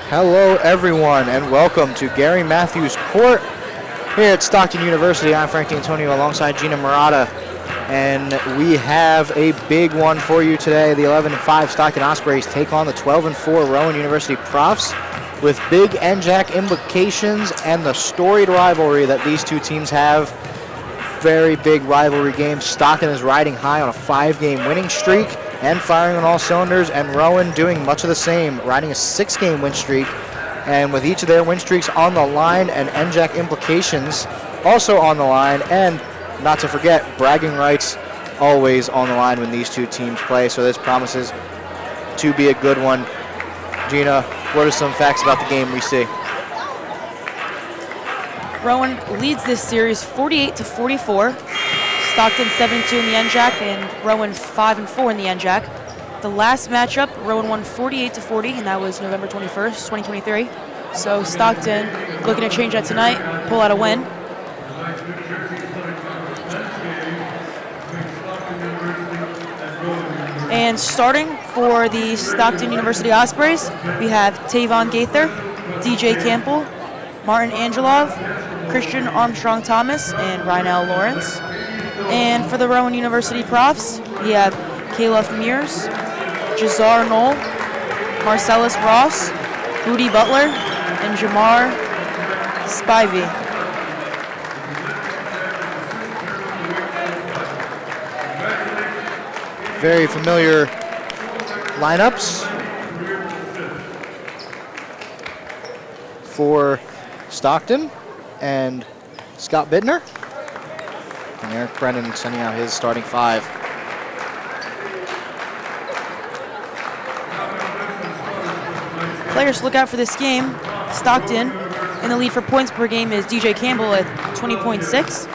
Hello everyone and welcome to Gary Matthews Court here at Stockton University. I'm Frank D'Antonio alongside Gina Murata, and we have a big one for you today. The 11-5 Stockton Ospreys take on the 12-4 Rowan University Profs with big NJAC implications and the storied rivalry that these two teams have. Very big rivalry game. Stockton is riding high on a 5-game winning streak and firing on all cylinders, and Rowan doing much of the same, riding a 6-game win streak, and with each of their win streaks on the line and NJAC implications also on the line, and not to forget, bragging rights always on the line when these two teams play, so this promises to be a good one. Gina, what are some facts about the game we see? Rowan leads this series 48-44. Stockton 7-2 in the NJAC and Rowan 5-4 in the NJAC. The last matchup, Rowan won 48-40, and that was November 21st, 2023. So Stockton looking to change that tonight, pull out a win. And starting for the Stockton University Ospreys, we have Tavon Gaither, DJ Campbell, Martin Angelov, Christian Armstrong Thomas, and Rynell Lawrence. And for the Rowan University Profs, we have Caleb Mears, Jazar Knoll, Marcellus Ross, Rudy Butler, and Jamar Spivey. Very familiar lineups for Stockton and Scott Bittner. And Eric Brennan sending out his starting 5. Players to look out for this game. Stockton in the lead for points per game is DJ Campbell at 20.6.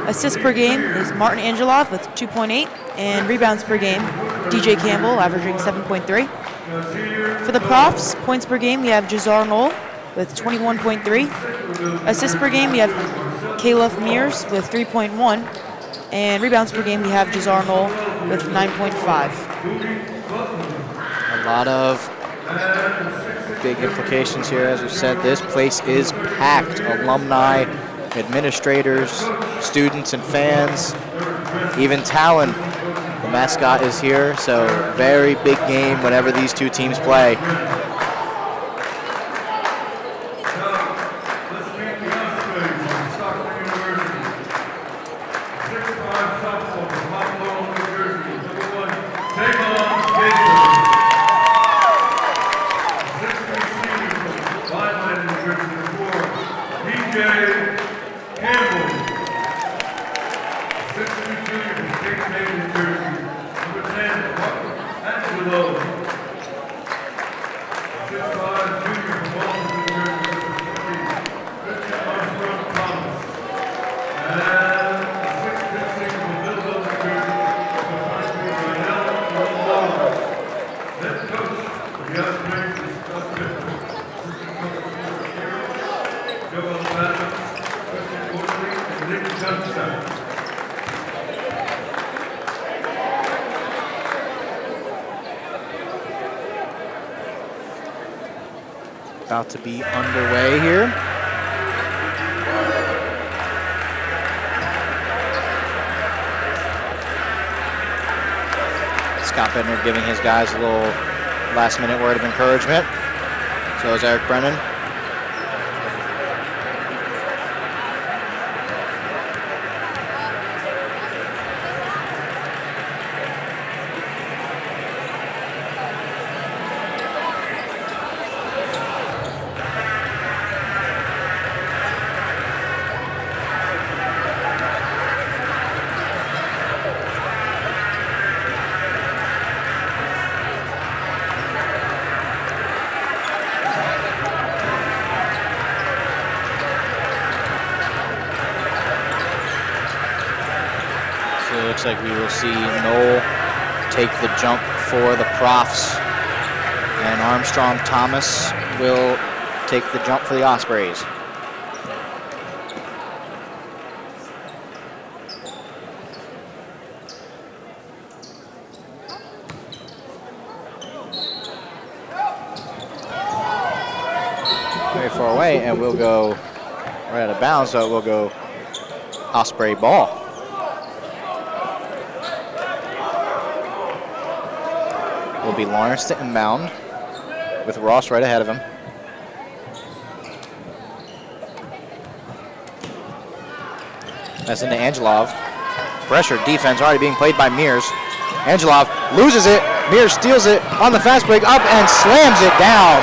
Assists per game is Martin Angelov with 2.8. And rebounds per game, DJ Campbell averaging 7.3. For the Profs, points per game, we have Jazar Knoll with 21.3. Assists per game, we have Caleb Mears with 3.1. And rebounds per game, we have Jazar Knoll with 9.5. A lot of big implications here. As we said, this place is packed. Alumni, administrators, students, and fans. Even Talon, the mascot, is here. So very big game whenever these two teams play. About to be underway here. Scott Bittner giving his guys a little last-minute word of encouragement. So is Eric Brennan. Looks like we will see Knoll take the jump for the Profs, and Armstrong Thomas will take the jump for the Ospreys. far away, and we'll go right out of bounds, so we'll go Osprey ball. Will be Lawrence to inbound with Ross right ahead of him. That's into Angelov. Pressure defense already being played by Mears. Angelov loses it. Mears steals it on the fast break, up and slams it down.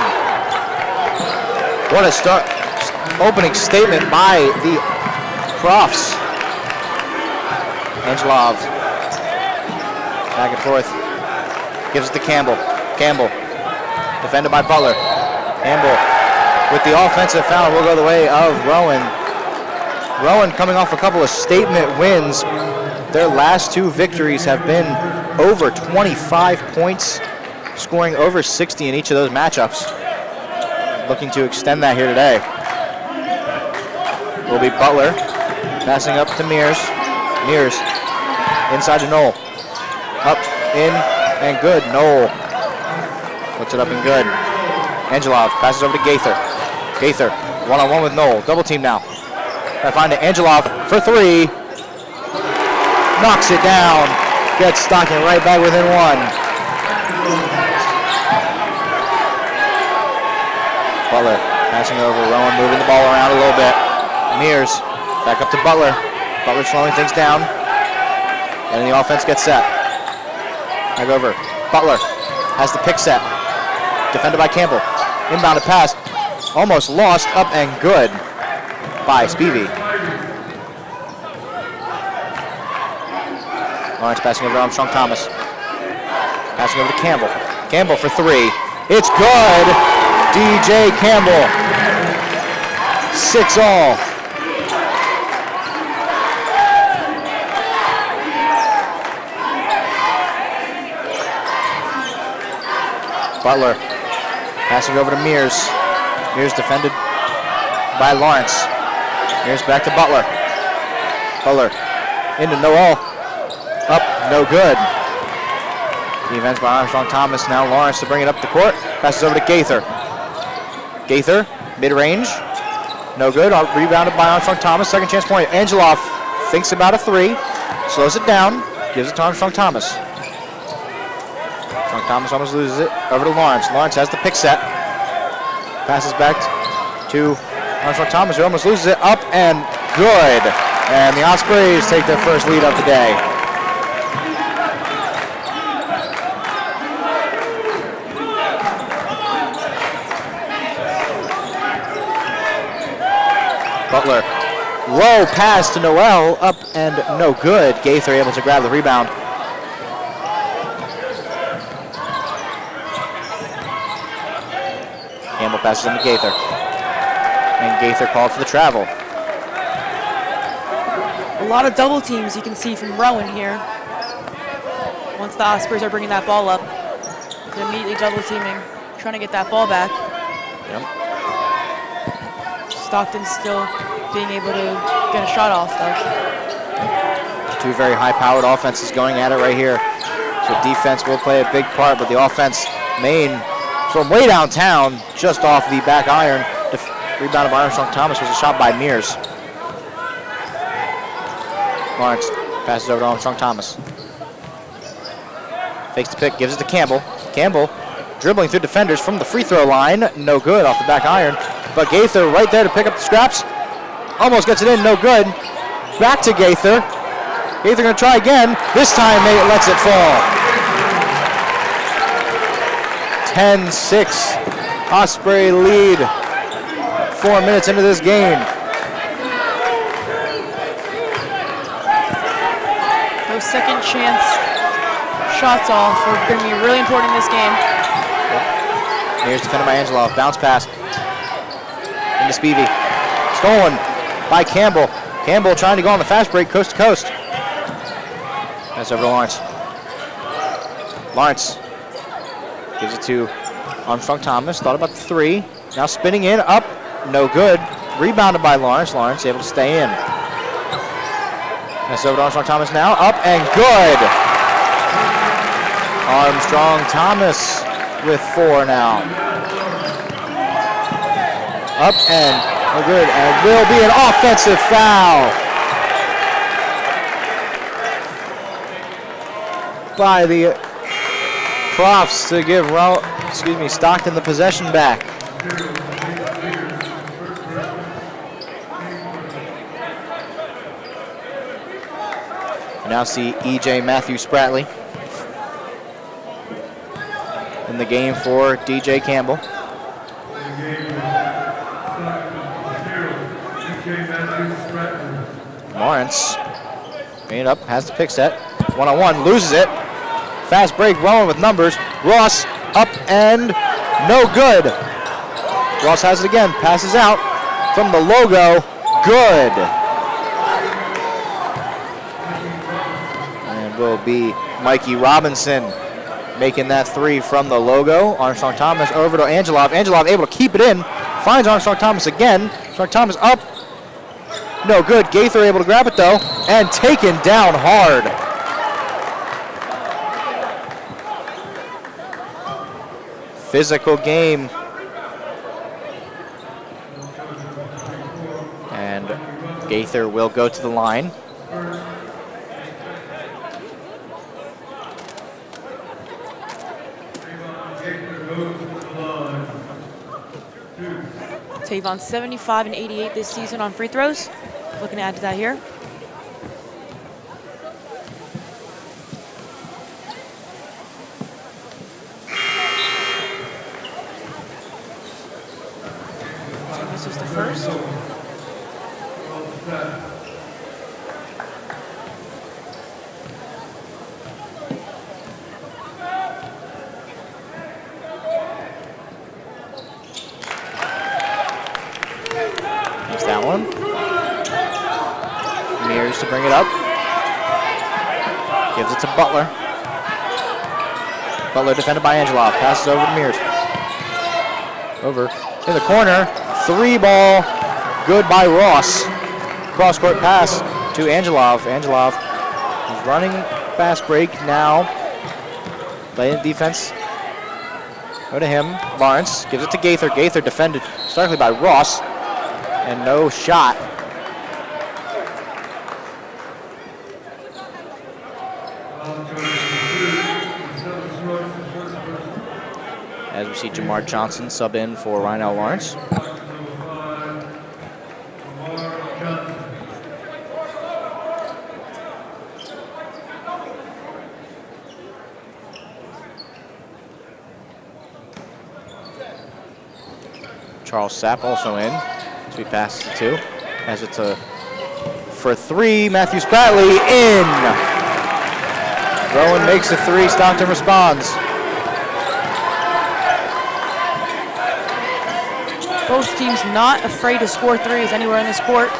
What a start! Opening statement by the Profs. Angelov back and forth. Gives it to Campbell. Campbell defended by Butler. Campbell with the offensive foul will go the way of Rowan. Rowan coming off a couple of statement wins. Their last 2 victories have been over 25 points, scoring over 60 in each of those matchups. Looking to extend that here today. Will be Butler passing up to Mears. Mears inside to Knoll. Up, in, and good. Knoll puts it up and good. Angelov passes over to Gaither. Gaither one-on-one with Knoll. Double team now. Try to find it. Angelov for 3. Knocks it down. Gets Stockton right back within 1. Butler passing over. Rowan moving the ball around a little bit. Mears back up to Butler. Butler slowing things down. And the offense gets set. Back over. Butler has the pick set. Defended by Campbell. Inbounded pass. Almost lost. Up and good by Spivey. Lawrence passing over to Armstrong Thomas. Passing over to Campbell. Campbell for 3. It's good. DJ Campbell. 6-all. Butler passing over to Mears. Mears defended by Lawrence. Mears back to Butler. Butler into Noel. Up, no good. Defense by Armstrong Thomas. Now Lawrence to bring it up the court. Passes over to Gaither. Gaither, mid-range. No good. Rebounded by Armstrong Thomas. Second chance point. Angelov thinks about a 3. Slows it down. Gives it to Armstrong Thomas. Armstrong Thomas almost loses it. Over to Lawrence. Lawrence has the pick set. Passes back to Armstrong Thomas, who almost loses it. Up and good. And the Ospreys take their first lead of the day. Butler, low pass to Noel, up and no good. Gaither able to grab the rebound. Campbell passes him to Gaither. And Gaither called for the travel. A lot of double teams you can see from Rowan here. Once the Ospreys are bringing that ball up, they're immediately double teaming, trying to get that ball back. Yep. Stockton still being able to get a shot off though. 2 very high-powered offenses going at it right here. So defense will play a big part, but the offense main from way downtown, just off the back iron. Rebounded by Armstrong Thomas was a shot by Mears. Lawrence passes over to Armstrong Thomas. Fakes the pick, gives it to Campbell. Campbell dribbling through defenders from the free throw line. No good off the back iron. But Gaither right there to pick up the scraps. Almost gets it in, no good. Back to Gaither. Gaither gonna try again. This time Nate lets it fall. 10-6. Osprey lead. 4 minutes into this game. Those second chance shots off are going to be really important in this game. Here's defended by Angelov. Bounce pass into Spivey. Stolen by Campbell. Campbell trying to go on the fast break coast to coast. That's over to Lawrence. Lawrence gives it to Armstrong Thomas. Thought about the 3. Now spinning in, up, no good. Rebounded by Lawrence. Lawrence able to stay in. That's over to Armstrong Thomas now. Up and good. Armstrong Thomas with 4 now. Up and no good, and will be an offensive foul by the Profs to give Stockton the possession back. We now see E.J. Matthew Spratley in the game for D.J. Campbell. Lawrence, bring it up, has the pick set. One-on-one, loses it. Fast break, Rowan with numbers. Ross up and no good. Ross has it again, passes out from the logo, good. And will be Mikey Robinson making that three from the logo. Armstrong Thomas over to Angelov. Angelov able to keep it in, finds Armstrong Thomas again. Armstrong Thomas up, no good. Gaither able to grab it though, and taken down hard. Physical game. And Gaither will go to the line. Tavon 75 and 88 this season on free throws. Looking to add to that here. So this is the first. There's that one. Mears to bring it up. Gives it to Butler. Butler defended by Angelov. Passes over to Mears. Over in the corner. Three ball. Good by Ross. Cross court pass to Angelov. Angelov is running fast break now. Playing defense. Go to him. Lawrence gives it to Gaither. Gaither defended starkly by Ross. And no shot. As we see Jamar Johnson sub in for Rhinell Lawrence. Charles Sapp also in. So he passes it to. Has it to for three. Matthew Spratley in. Rowan makes a three. Stockton responds. Both teams not afraid to score threes anywhere in this court.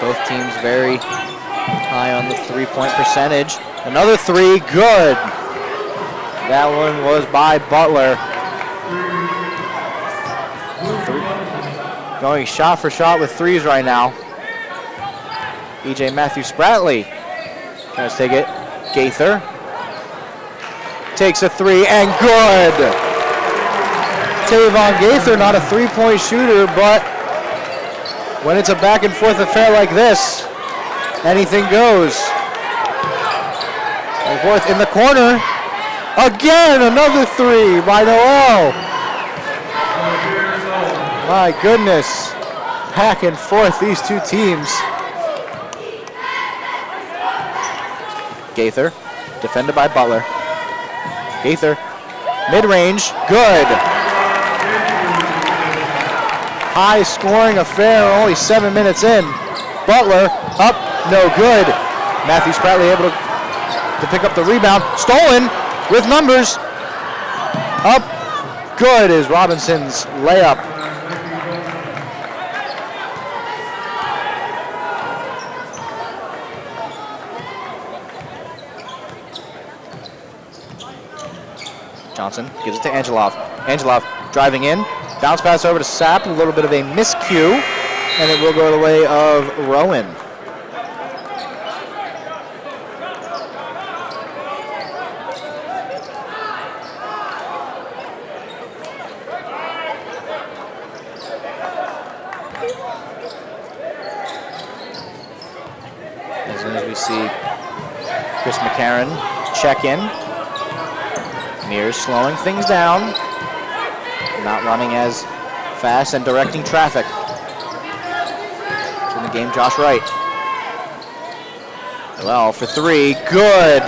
Both teams very high on the three-point percentage. Another three, good. That one was by Butler. Going shot for shot with threes right now. E.J. Matthew Spratley tries to take it. Gaither takes a three and good. Tavon Gaither, not a three-point shooter, but when it's a back and forth affair like this, anything goes. And forth in the corner. Again, another three by Noel. My goodness. Back and forth, these two teams. Gaither, defended by Butler. Gaither, mid-range, good. High scoring affair, only 7 minutes in. Butler, up, no good. Matthew Spratley able to pick up the rebound. Stolen with numbers. Up, good is Robinson's layup. Johnson gives it to Angelov. Angelov driving in. Bounce pass over to Sapp. A little bit of a miscue. And it will go the way of Rowan. as we see Chris McCarron check in. Mears slowing things down, not running as fast and directing traffic. In the game, Josh Wright. Well, for three, good.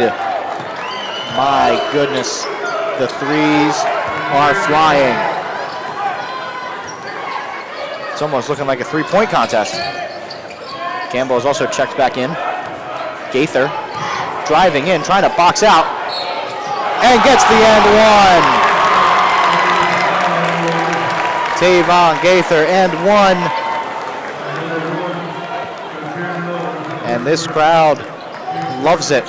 My goodness, the threes are flying. It's almost looking like a three-point contest. Campbell is also checked back in. Gaither driving in, trying to box out, and gets the and one. Tavon Gaither and one. And this crowd loves it.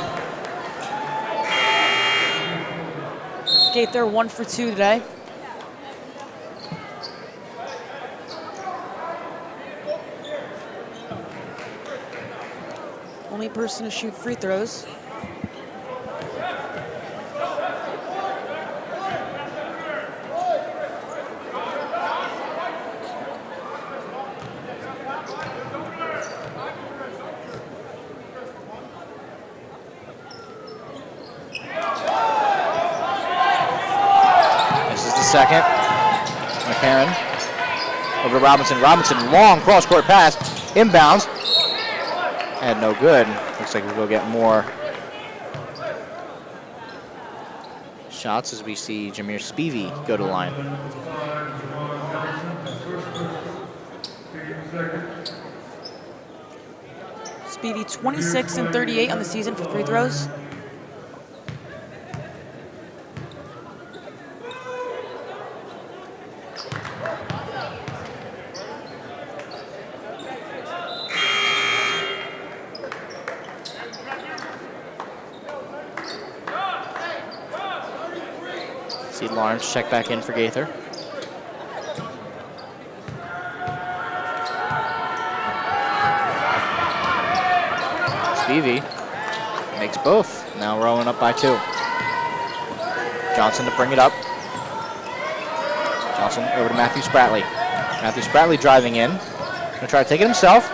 Gaither 1 for 2 today. Only person to shoot free throws. Second, McCarron over to Robinson. Robinson, long cross-court pass, inbounds, and no good. Looks like we'll get more shots as we see Jameer Spivey go to the line. Spivey 26 and 38 on the season for free throws. Lawrence check back in for Gaither. Spivey makes both. Now Rowan up by 2. Johnson to bring it up. Johnson over to Matthew Spratley. Matthew Spratley driving in. Gonna try to take it himself.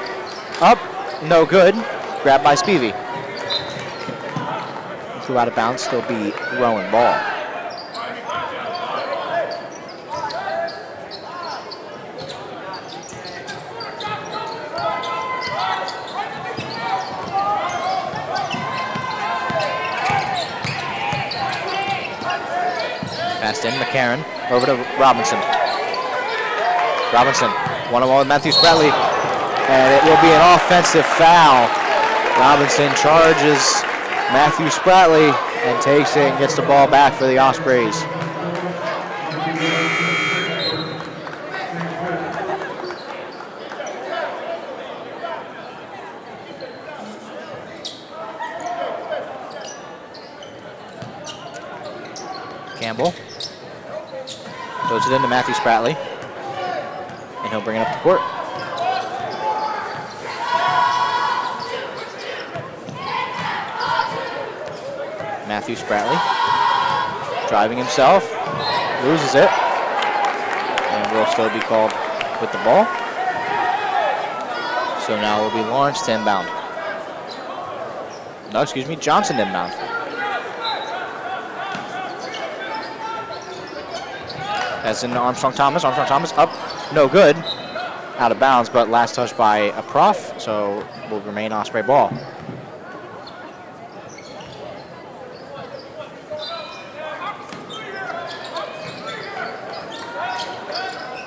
Up, no good. Grabbed by Spivey. Flew out of bounds, still be Rowan ball. Passed in, McCarron over to Robinson. Robinson, one-on-one with Matthew Spratley, and it will be an offensive foul. Robinson charges Matthew Spratley and takes it and gets the ball back for the Ospreys. Campbell throws it into Matthew Spratley, and he'll bring it up the court. Matthew Spratley driving himself, loses it, and will still be called with the ball. So now it will be Lawrence to inbound. No, excuse me, Johnson inbound. As in Armstrong Thomas. Armstrong Thomas up, no good. Out of bounds, but last touch by a prof, so will remain Osprey ball.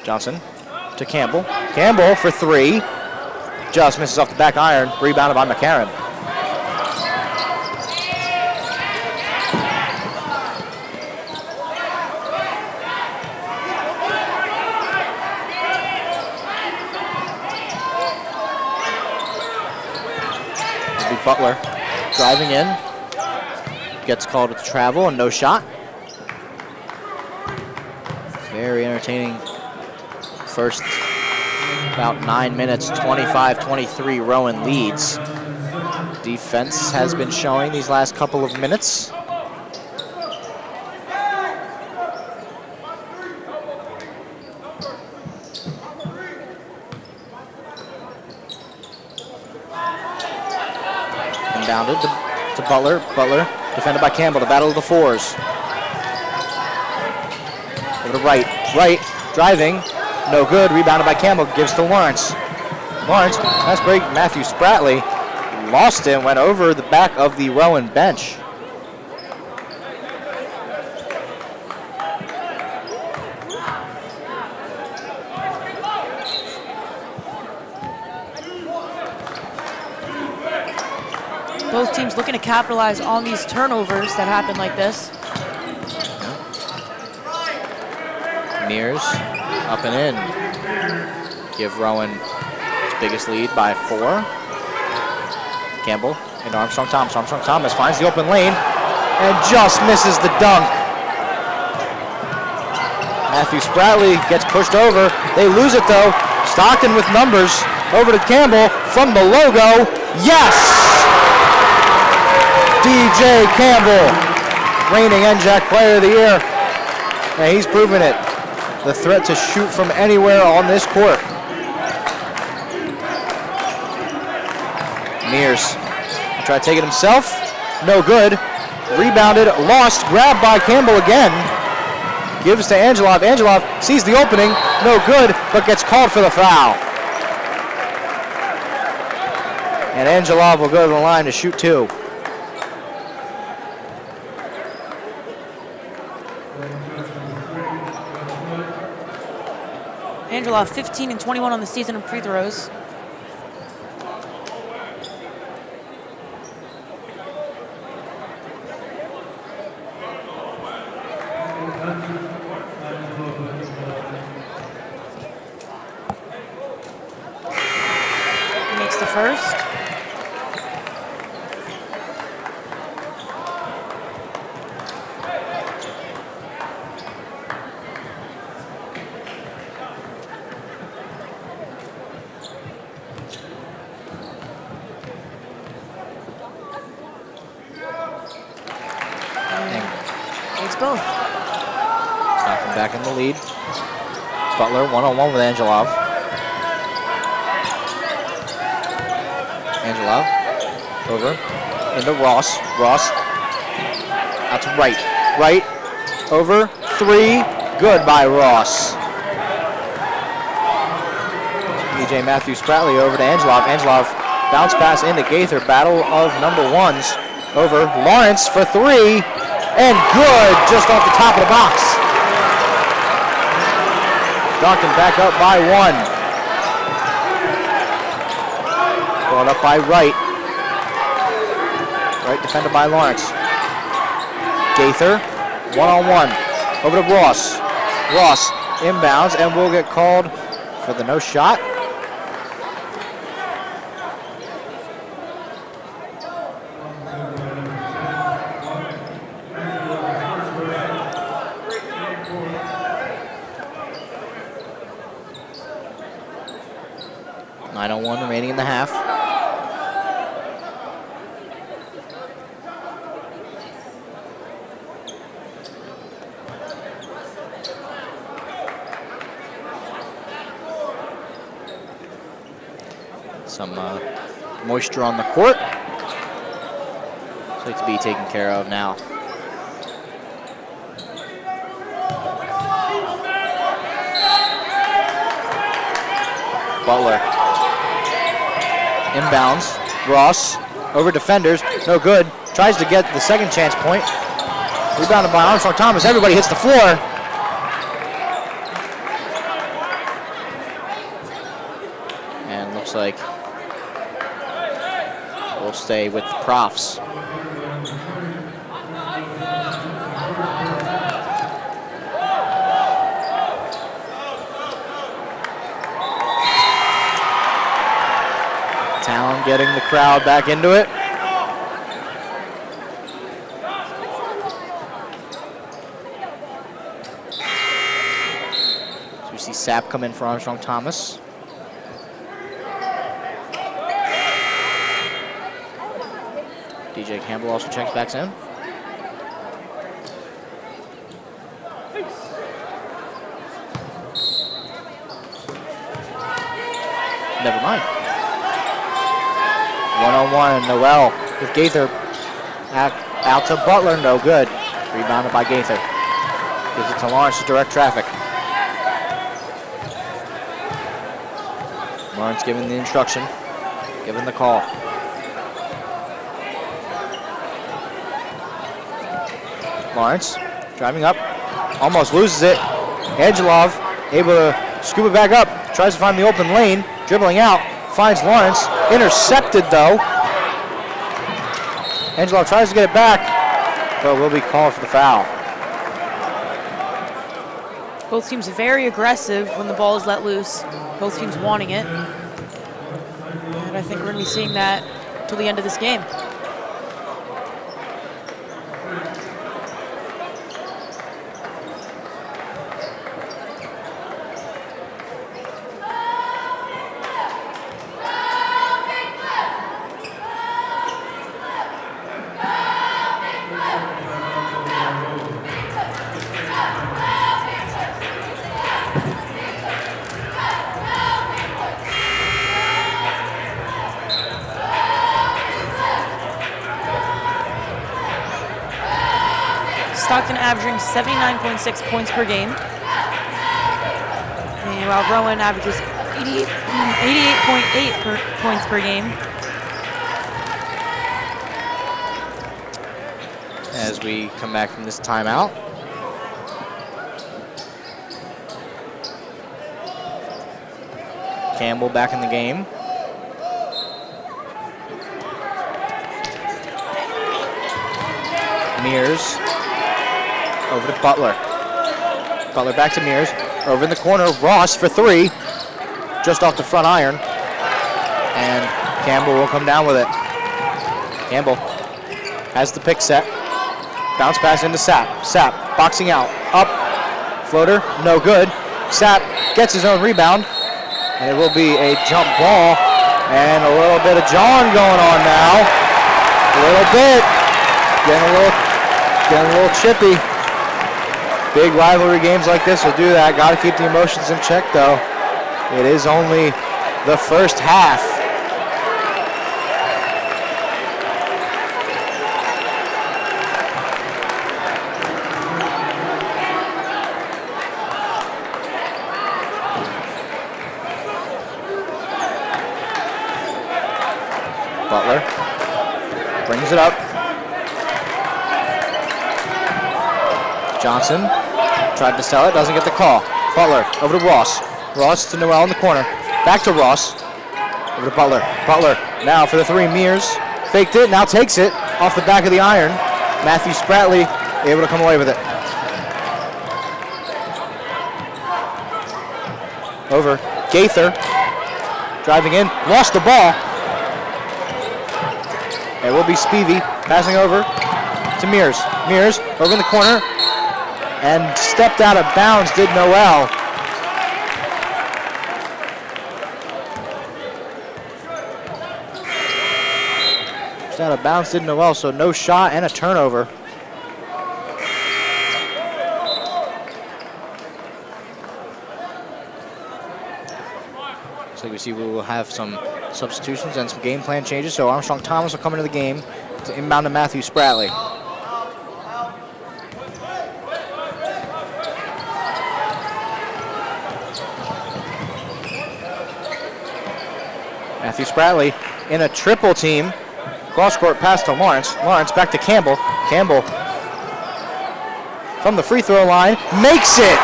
Johnson to Campbell. Campbell for 3. Just misses off the back iron. Rebounded by McCarron. Butler driving in, gets called with travel and no shot. Very entertaining first about 9 minutes, 25-23, Rowan leads. Defense has been showing these last couple of minutes. Inbounded to Butler. Butler defended by Campbell. The battle of the fours. Over to Wright. Wright driving. No good. Rebounded by Campbell. Gives to Lawrence. Lawrence, nice break. Matthew Spratley lost it. Went over the back of the Rowan bench. Both teams looking to capitalize on these turnovers that happen like this. Mears up and in. Give Rowan his biggest lead by 4. Campbell into Armstrong Thomas. Armstrong Thomas finds the open lane and just misses the dunk. Matthew Spratley gets pushed over. They lose it though. Stockton with numbers. Over to Campbell from the logo. Yes! DJ Campbell, reigning NJAC Player of the Year. And he's proven it. The threat to shoot from anywhere on this court. Mears tried to take it himself. No good. Rebounded, lost, grabbed by Campbell again. Gives to Angelov. Angelov sees the opening. No good, but gets called for the foul. And Angelov will go to the line to shoot 2. Angelov 15 and 21 on the season in free throws. He makes the first. Both. Stockton back in the lead. Butler one-on-one with Angelov. Angelov over into Ross. Ross out to Wright. Wright over 3. Good by Ross. EJ Matthew Spratley over to Angelov. Angelov bounce pass into Gaither. Battle of number ones over Lawrence for 3. And good, just off the top of the box. Stockton back up by 1. Brought up by Wright. Wright defended by Lawrence. Gaither, one-on-one. Over to Ross. Ross inbounds and will get called for the no shot. Remaining in the half. Some moisture on the court. So to be taken care of now. Butler. Inbounds. Ross over defenders. No good. Tries to get the second chance point. Rebounded by Armstrong Thomas. Everybody hits the floor. And looks like we'll stay with the profs. Town getting the crowd back into it. So we see Sapp come in for Armstrong Thomas. DJ Campbell also checks back in. Never mind. One-on-one, Noel with Gaither. Out to Butler, no good. Rebounded by Gaither. Gives it to Lawrence to direct traffic. Lawrence giving the instruction, giving the call. Lawrence driving up, almost loses it. Angelov able to scoop it back up, tries to find the open lane, dribbling out, finds Lawrence, intercepted though. Angelov tries to get it back, but will be called for the foul. Both teams very aggressive when the ball is let loose. Both teams wanting it. And I think we're going to be seeing that till the end of this game. Stockton averaging 79.6 points per game. And while Rowan averages 88.8 points per game. As we come back from this timeout. Campbell back in the game. Mears over to Butler. Butler back to Mears. Over in the corner, Ross for three. Just off the front iron. And Campbell will come down with it. Campbell has the pick set. Bounce pass into Sapp. Sapp boxing out. Up. Floater, no good. Sapp gets his own rebound. And it will be a jump ball. And a little bit of John going on now. A little bit. Getting a little chippy. Big rivalry games like this will do that. Got to keep the emotions in check, though. It is only the first half. Butler brings it up. Johnson tried to sell it, doesn't get the call. Butler over to Ross. Ross to Noel in the corner. Back to Ross. Over to Butler. Butler now for the three. Mears faked it, now takes it off the back of the iron. Matthew Spratley able to come away with it. Over. Gaither driving in, lost the ball. It will be Spivey passing over to Mears. Mears over in the corner. And stepped out of bounds, did Noel. Stepped out of bounds, did Noel, so no shot and a turnover. So we see we will have some substitutions and some game plan changes. So Armstrong Thomas will come into the game to inbound to Matthew Spratley. Matthew Spratley in a triple team. Cross-court pass to Lawrence. Lawrence back to Campbell. Campbell from the free throw line. Makes it!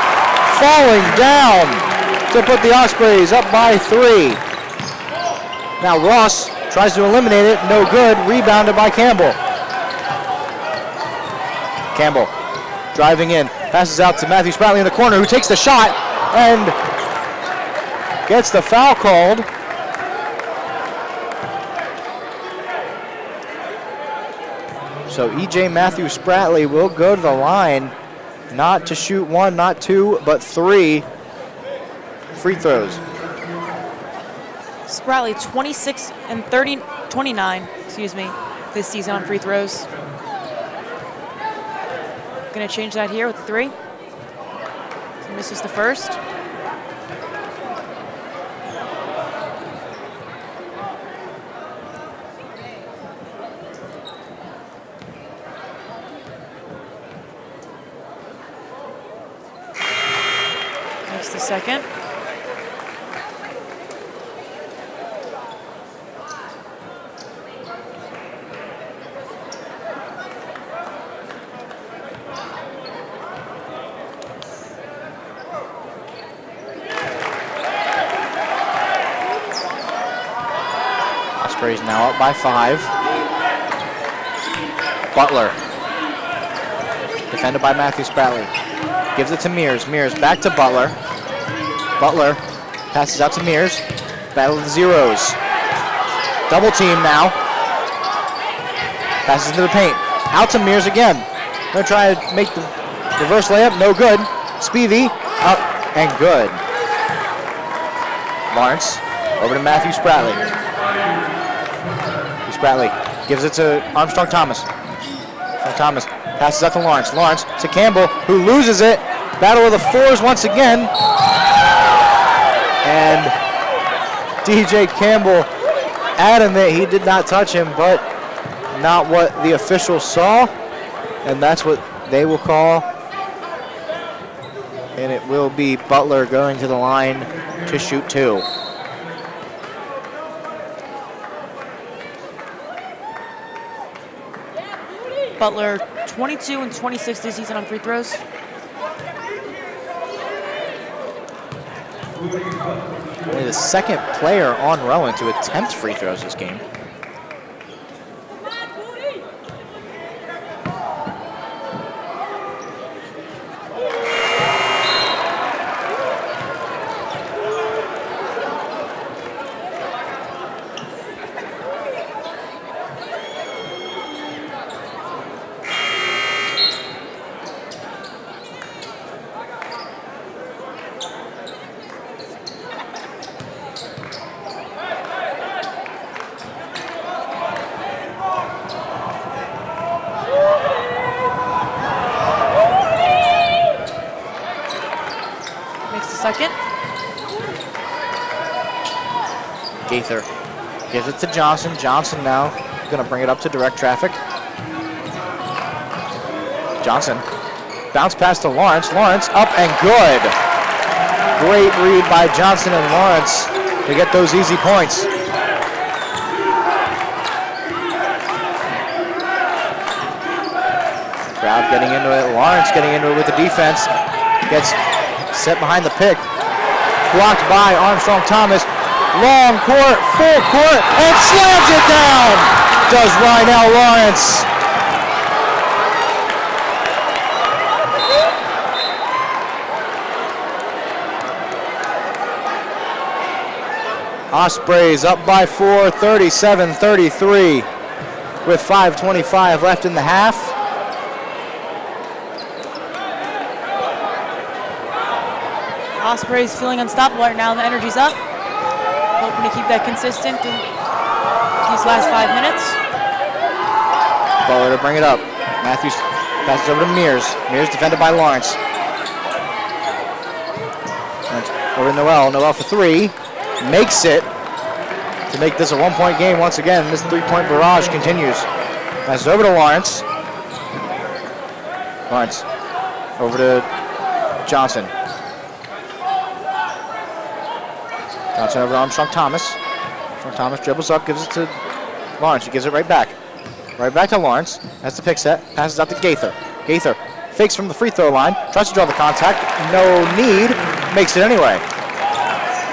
Falling down to put the Ospreys up by three. Now Ross tries to eliminate it. No good. Rebounded by Campbell. Campbell driving in. Passes out to Matthew Spratley in the corner, who takes the shot and gets the foul called. So EJ Matthew Spratley will go to the line, not to shoot one, not two, but three free throws. Spratley 29 this season on free throws. Gonna change that here with the three. He misses the first. Makes the second. Osprey's now up by 5. Butler. Defended by Matthew Spratley. Gives it to Mears. Mears back to Butler. Butler passes out to Mears. Battle of the zeros. Double team now. Passes into the paint. Out to Mears again. Gonna try to make the reverse layup. No good. Spivey up and good. Lawrence over to Matthew Spratley. Spratley gives it to Armstrong Thomas. Thomas passes out to Lawrence. Lawrence to Campbell, who loses it. Battle of the fours once again. And DJ Campbell adamant he did not touch him, but not what the officials saw. And that's what they will call. And it will be Butler going to the line to shoot 2. Butler 22 and 26 this season on free throws. Only the second player on Rowan to attempt free throws this game. Second. Gaither gives it to Johnson. Johnson now going to bring it up to direct traffic. Johnson bounce pass to Lawrence. Lawrence up and good. Great read by Johnson and Lawrence to get those easy points. Crowd getting into it. Lawrence getting into it with the defense. Gets set behind the pick. Blocked by Armstrong Thomas. Long court, full court, and slams it down! Does Rynell Lawrence. Ospreys up by 4, 37-33, with 5:25 left in the half. Osprey's feeling unstoppable right now. The energy's up. Hoping to keep that consistent in these last 5 minutes. Butler to bring it up. Matthews passes over to Mears. Mears defended by Lawrence. Over to Noel. Noel for 3. Makes it to make this a 1-point game once again. This 3-point barrage continues. Passes over to Lawrence. Lawrence over to Johnson. Johnson over to Armstrong Thomas. Armstrong Thomas dribbles up, gives it to Lawrence. He gives it right back. Right back to Lawrence. That's the pick set. Passes out to Gaither. Gaither fakes from the free throw line. Tries to draw the contact. No need. Makes it anyway.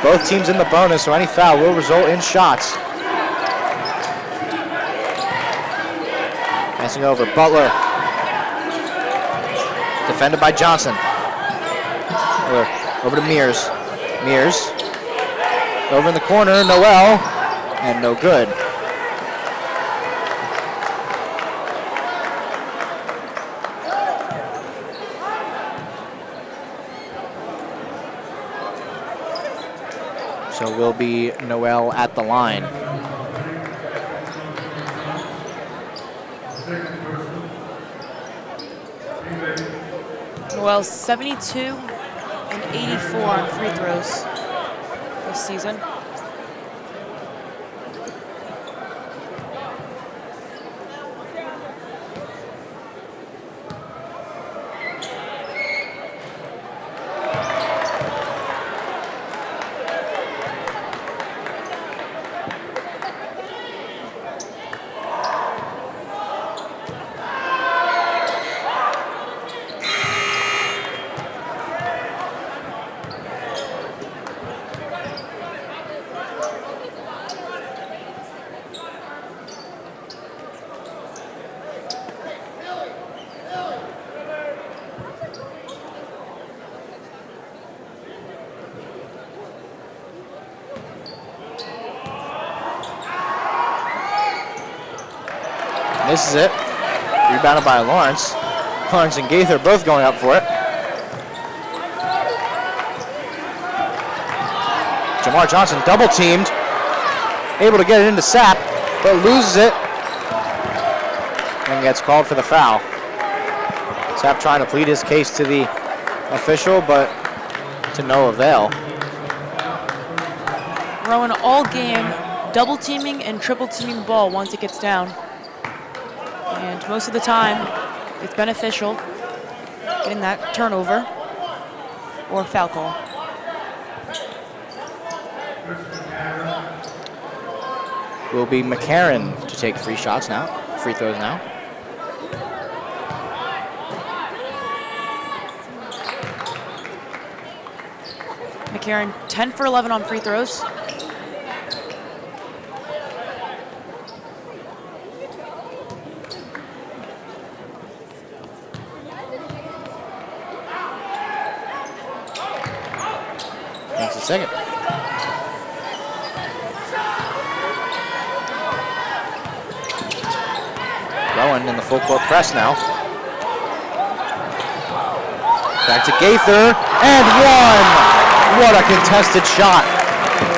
Both teams in the bonus, so any foul will result in shots. Passing over. Butler. Defended by Johnson. Over to Mears. Mears. Over in the corner, Noel, and no good. So will be Noel at the line. Noel's 72 and 84 on free throws this season. Misses it. Rebounded by Lawrence. Lawrence and Gaither both going up for it. Jamar Johnson double teamed. Able to get it into Sapp, but loses it. And gets called for the foul. Sapp trying to plead his case to the official, but to no avail. Rowan all game double teaming and triple teaming the ball once it gets down. And most of the time, it's beneficial getting that turnover or foul call. Will be McCarron to take free throws now. McCarron 10 for 11 on free throws. Makes it second. Rowan in the full court press now. Back to Gaither, and one! What a contested shot.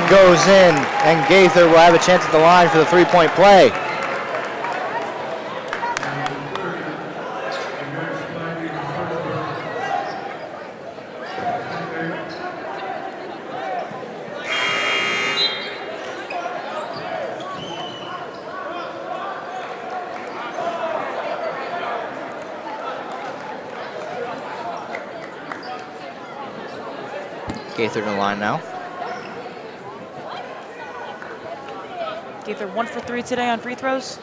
Goes in, and Gaither will have a chance at the line for the three-point play. Gaither to the line now. Gaither 1 for 3 today on free throws.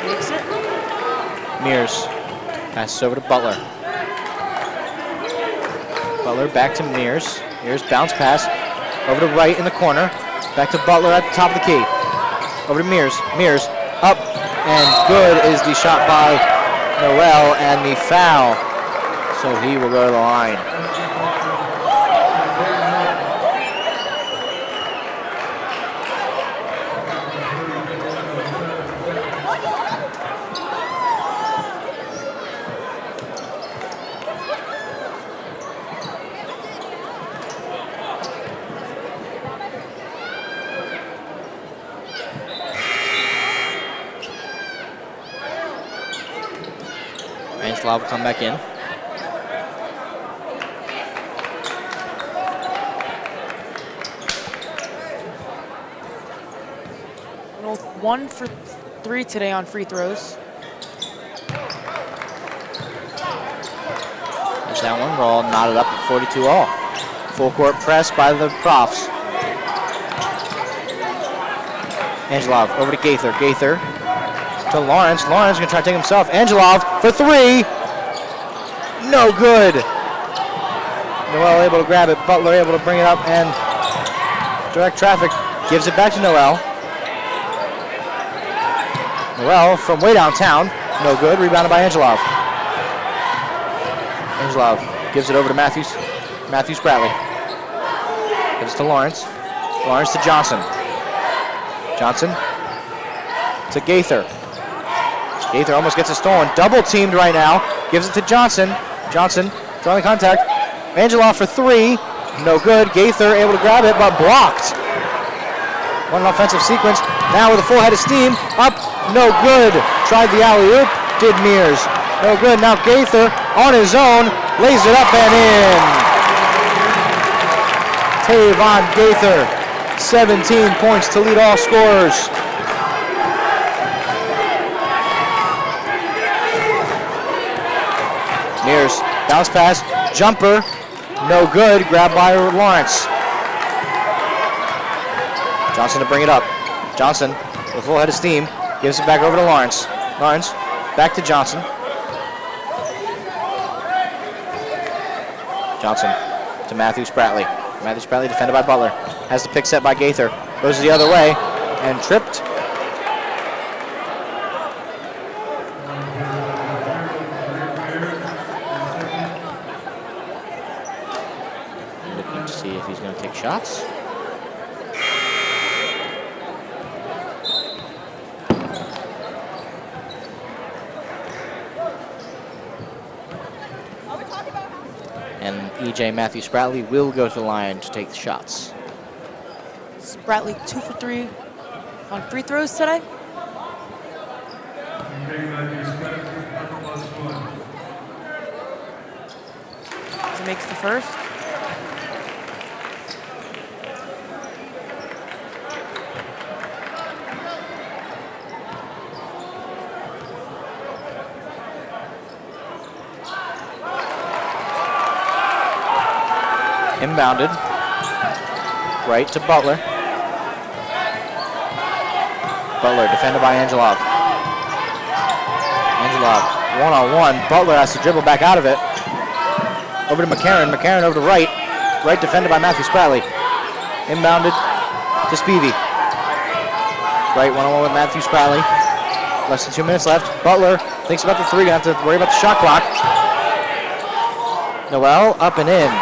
Makes it. Mears passes over to Butler. Butler back to Mears. Here's bounce pass over to right in the corner. Back to Butler at the top of the key. Over to Mears. Mears up and good is the shot by Noel and the foul. So he will go to the line. Angelov will come back in. Well, 1 for 3 today on free throws. That's that one. We're all knotted up at 42 all. Full court press by the Profs. Angelov over to Gaither. Gaither to Lawrence. Lawrence gonna try to take himself. Angelov for 3. No good. Noel able to grab it. Butler able to bring it up and direct traffic. Gives it back to Noel. Noel from way downtown. No good. Rebounded by Angelov. Angelov gives it over to Matthews. Matthews Bradley. Gives it to Lawrence. Lawrence to Johnson. Johnson to Gaither. Gaither almost gets it stolen. Double teamed right now. Gives it to Johnson. Johnson drawing contact. Angelov for 3. No good. Gaither able to grab it, but blocked. One offensive sequence. Now with a full head of steam. Up. No good. Tried the alley-oop. Did Mears. No good. Now Gaither on his own. Lays it up and in. Tavon Gaither. 17 points to lead all scorers. Mears, bounce pass, jumper, no good, grabbed by Lawrence. Johnson to bring it up. Johnson, with a full head of steam, gives it back over to Lawrence. Lawrence, back to Johnson. Johnson to Matthew Spratley. Matthew Spratley defended by Butler. Has the pick set by Gaither. Goes the other way and tripped. take shots. And EJ Matthew Spratley will go to the line to take the shots. Spratley 2 for 3 on free throws today. He makes the first. Inbounded. Right to Butler. Butler defended by Angelov. Angelov one-on-one. Butler has to dribble back out of it. Over to McCarron. McCarron over to right. Right defended by Matthew Spratley. Inbounded to Spivey. Right one-on-one with Matthew Spratley. Less than 2 minutes left. Butler thinks about the three. Gonna have to worry about the shot clock. Noel up and in.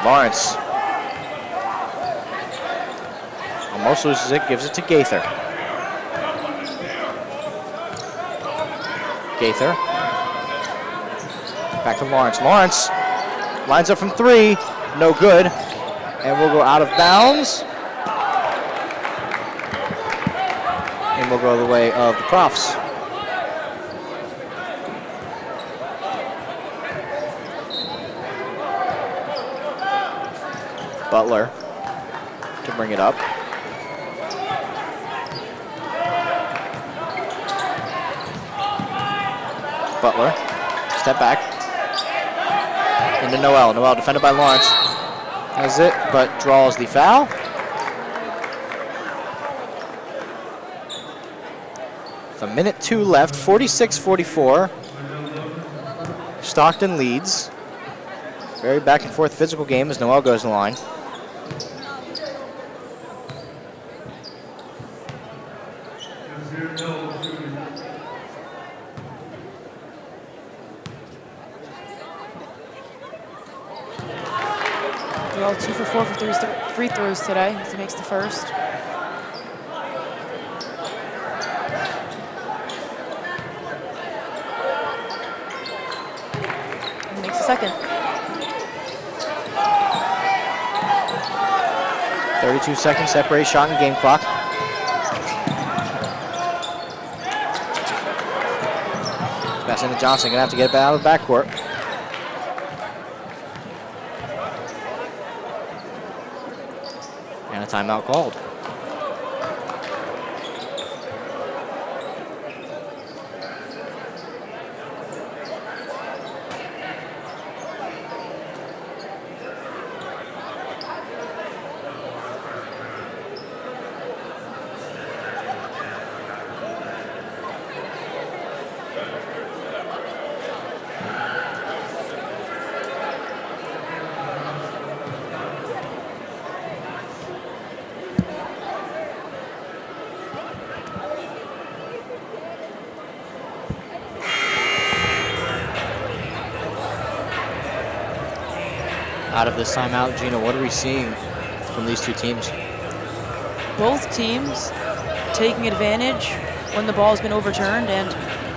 Lawrence almost loses it, gives it to Gaither. Gaither. Back to Lawrence. Lawrence lines up from three, no good. And we'll go out of bounds. And we'll go the way of the Profs. Butler to bring it up. Butler, step back. Into Noel. Noel defended by Lawrence. Has it, but draws the foul. With 1:02 left, 46-44. Stockton leads. Very back and forth physical game as Noel goes to the line. Noel 2 for 4 for free throws today as he makes the first. And he makes the second. 32 seconds separate shot and game clock. Pass into Johnson, gonna have to get it out of the backcourt. And a timeout called. Out of this timeout, Gina, what are we seeing from these two teams? Both teams taking advantage when the ball has been overturned and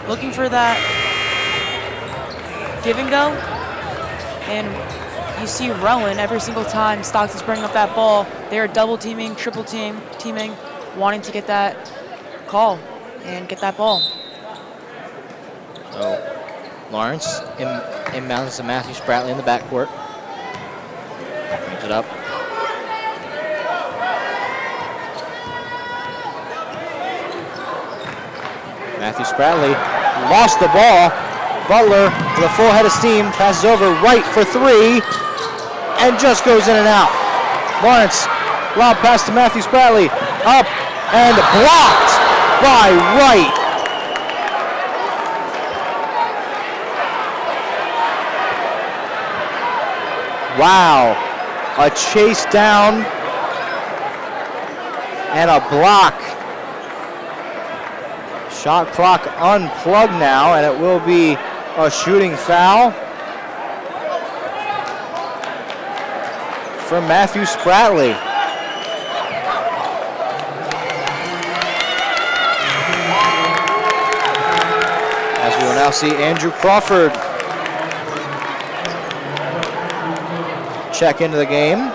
looking for that give and go. And you see Rowan every single time Stockton's bringing up that ball, they're double teaming, triple teaming, wanting to get that call and get that ball. So Lawrence inbounds to Matthew Spratley in the backcourt. Brings it up. Matthew Spratley lost the ball. Butler with a full head of steam passes over right for three and just goes in and out. Lawrence, lob pass to Matthew Spratley, up and blocked by Wright. Wow, a chase down and a block. Shot clock unplugged now, and it will be A shooting foul from Matthew Spratley. As we will now see Andrew Crawford check into the game.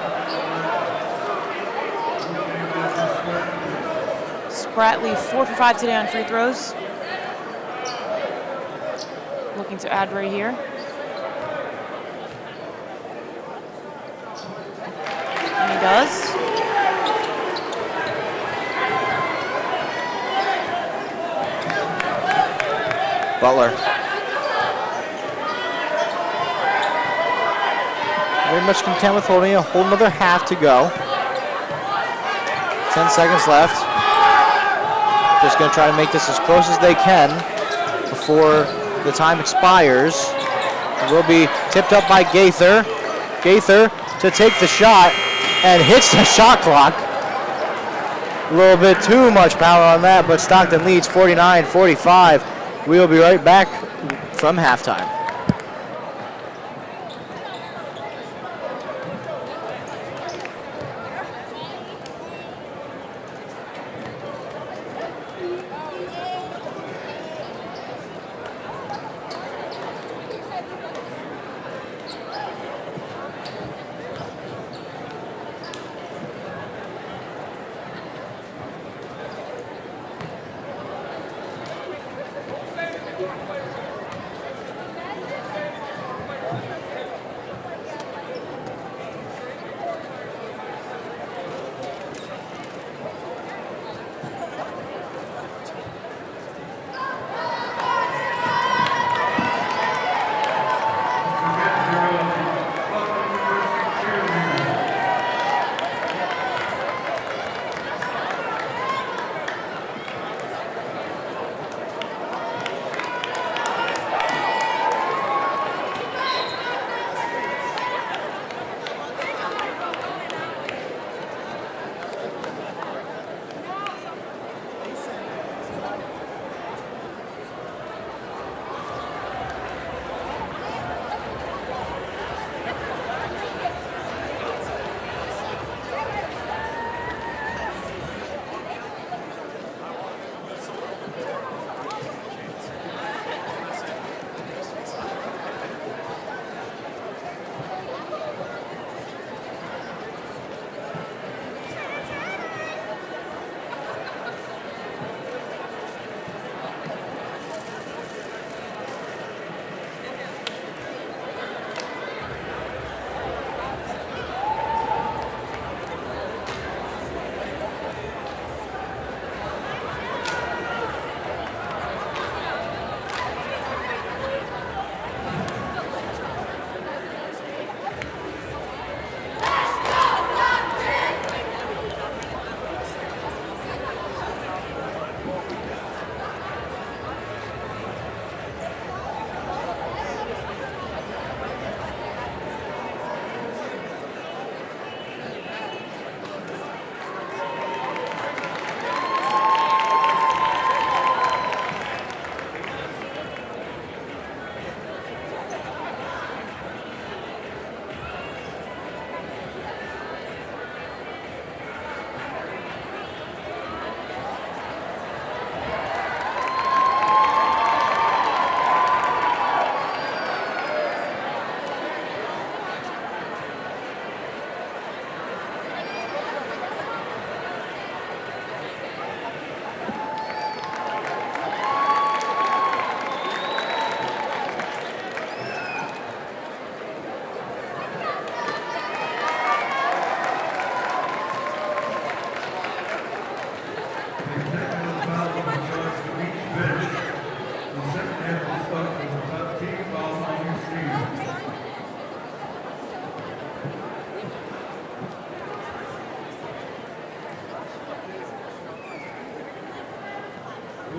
Spratley 4 for 5 today on free throws. Looking to add right here. And he does. Butler. Very much content with holding a whole another half to go. 10 seconds left. Just going to try to make this as close as they can before the time expires. It will be tipped up by Gaither. Gaither to take the shot and hits the shot clock. A little bit too much power on that, but Stockton leads 49-45. We'll be right back from halftime.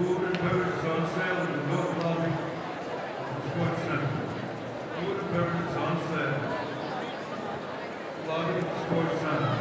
Food and beverages on sale in the North Lobby Sports Center. Food and beverages on sale. Lobby Sports Center.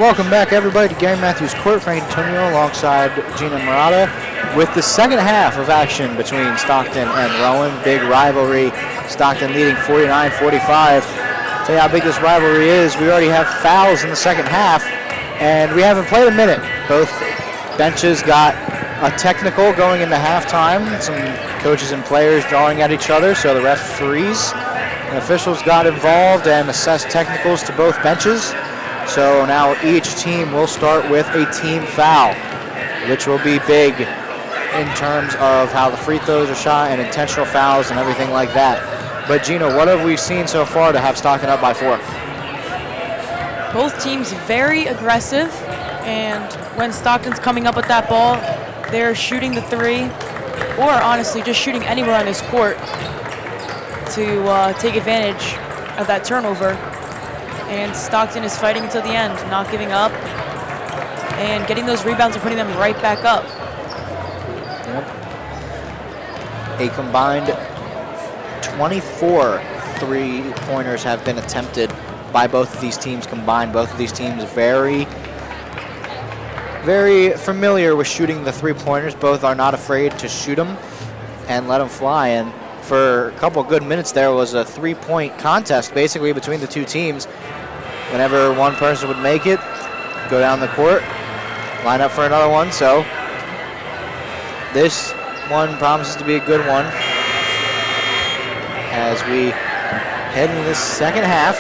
Welcome back, everybody, to Gary Matthews Court. Frank Antonio alongside Gina Murata with the second half of action between Stockton and Rowan. Big rivalry. Stockton leading 49-45. Tell you how big this rivalry is. We already have fouls in the second half, and we haven't played a minute. Both benches got a technical going into halftime. Some coaches and players drawing at each other, so the referees and officials got involved and assessed technicals to both benches. So now each team will start with a team foul, which will be big in terms of how the free throws are shot and intentional fouls and everything like that. But Gina, what have we seen so far to have Stockton up by 4? Both teams very aggressive, and when Stockton's coming up with that ball, they're shooting the 3, or honestly just shooting anywhere on this court to take advantage of that turnover. And Stockton is fighting until the end, not giving up, and getting those rebounds and putting them right back up. Yep. A combined 24 three-pointers have been attempted by both of these teams combined. Both of these teams very familiar with shooting the three-pointers. Both are not afraid to shoot them and let them fly. And for a couple good minutes there was a three-point contest basically between the two teams. Whenever one person would make it, go down the court, line up for another one. So this one promises to be a good one as we head into the second half.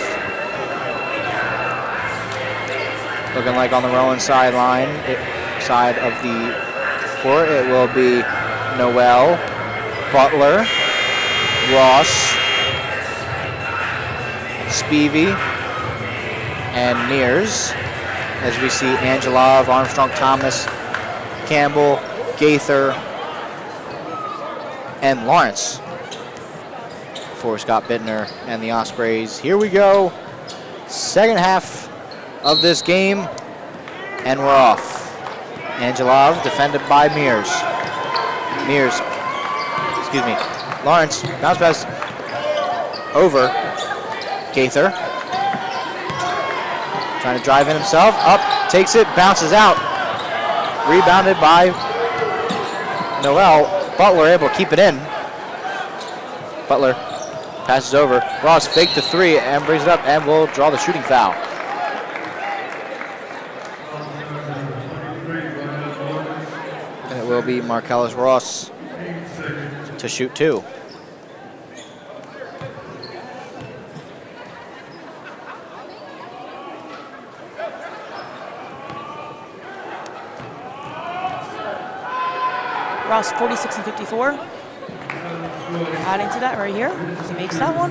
Looking like on the Rowan side of the court, it will be Noel, Butler, Ross, Spivey, and Mears, as we see Angelov, Armstrong, Thomas, Campbell, Gaither, and Lawrence for Scott Bittner and the Ospreys. Here we go, second half of this game, and we're off. Angelov defended by Mears. Lawrence, bounce pass over Gaither. Trying to drive in himself, up, takes it, bounces out. Rebounded by Noel. Butler able to keep it in. Butler passes over. Ross faked the 3 and brings it up and will draw the shooting foul. And it will be Marcellus Ross to shoot 2. Ross 46 and 54. Adding to that right here, he makes that one.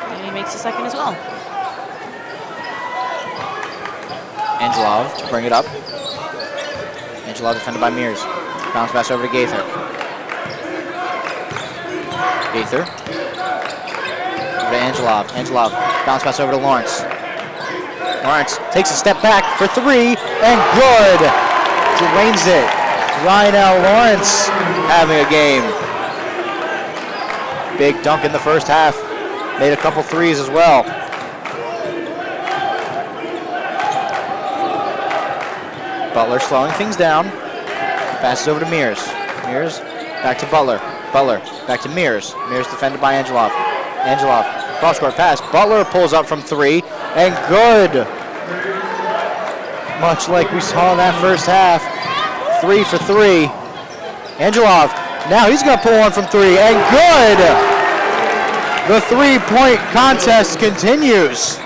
And he makes the second as well. Angelov to bring it up. Angelov defended by Mears. Bounce pass over to Gaither. Gaither. To Angelov. Angelov bounce pass over to Lawrence. Lawrence takes a step back for 3 and good. Drains it. Ryanel Lawrence having a game. Big dunk in the first half. Made a couple threes as well. Butler slowing things down. Passes over to Mears. Mears back to Butler. Butler back to Mears. Mears defended by Angelov. Angelov, cross-court pass. Butler pulls up from 3, and good. Much like we saw in that first half. 3 for 3. Angelov, now he's going to pull one from 3, and good. The three-point contest continues.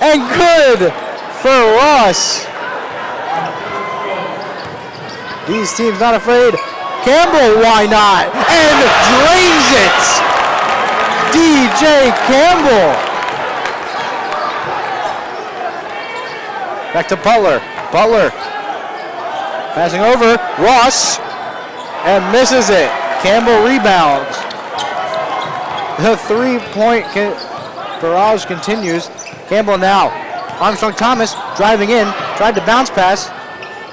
And good for Ross. These teams not afraid. Campbell, why not? And drains it! DJ Campbell. Back to Butler. Butler passing over. Ross. And misses it. Campbell rebounds. The three-point barrage continues. Campbell now. Armstrong Thomas driving in. Tried to bounce pass.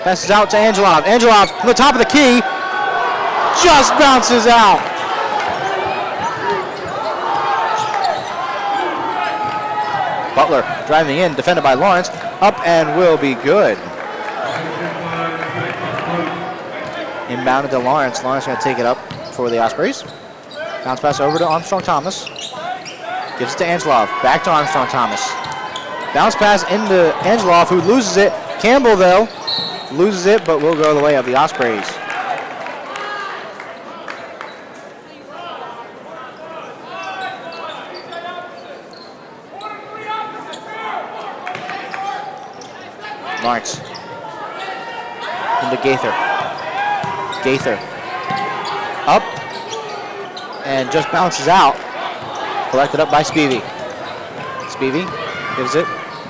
Passes out to Angelov. Angelov from the top of the key. Just bounces out. Butler driving in, defended by Lawrence. Up and will be good. Inbounded to Lawrence. Lawrence going to take it up for the Ospreys. Bounce pass over to Armstrong Thomas. Gives it to Angelov. Back to Armstrong Thomas. Bounce pass into Angelov, who loses it. Campbell, though, loses it, but will go the way of the Ospreys. Lawrence into Gaither. Gaither up and just bounces out. Collected up by Spivey. Spivey gives it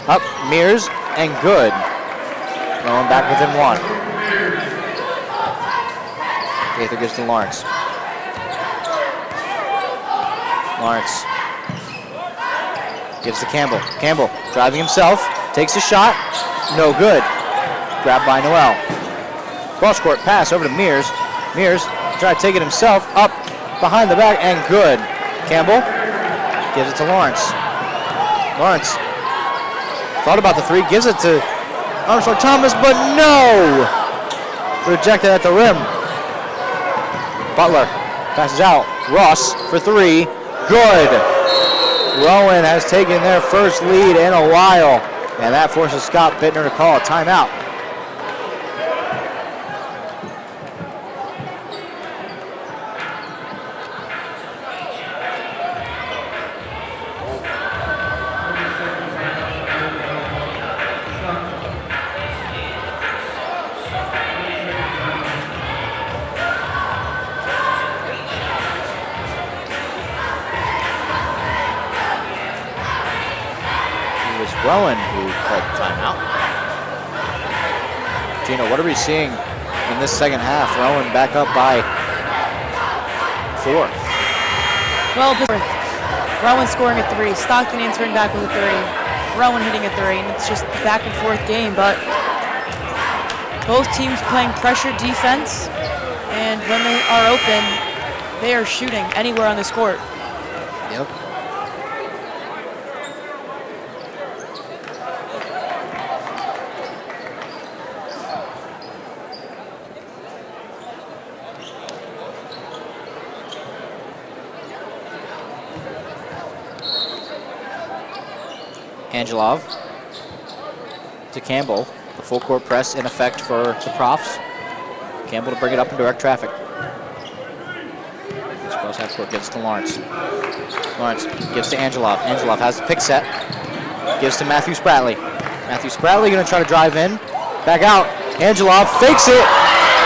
up, Mears, and good. Going back within one. Gaither gives to Lawrence. Lawrence gives to Campbell. Campbell driving himself, takes a shot, no good. Grabbed by Noel. Cross court pass over to Mears. Mears trying to take it himself, up behind the back, and good. Campbell gives it to Lawrence. Lawrence thought about the three, gives it to Armstrong Thomas, but no! Rejected at the rim. Butler passes out. Ross for three. Good. Rowan has taken their first lead in a while, and that forces Scott Bittner to call a timeout. Rowan who called the timeout. Gina, what are we seeing in this second half? Rowan back up by 4. Well, Rowan scoring a 3, Stockton answering back with a 3, Rowan hitting a 3, and it's just a back and forth game, but both teams playing pressure defense, and when they are open, they are shooting anywhere on this court. Yep. Angelov to Campbell. The full court press in effect for the Profs. Campbell to bring it up in direct traffic. Cross half court, gives to Lawrence. Lawrence gives to Angelov. Angelov has the pick set. Gives to Matthew Spratley. Matthew Spratley going to try to drive in. Back out. Angelov fakes it.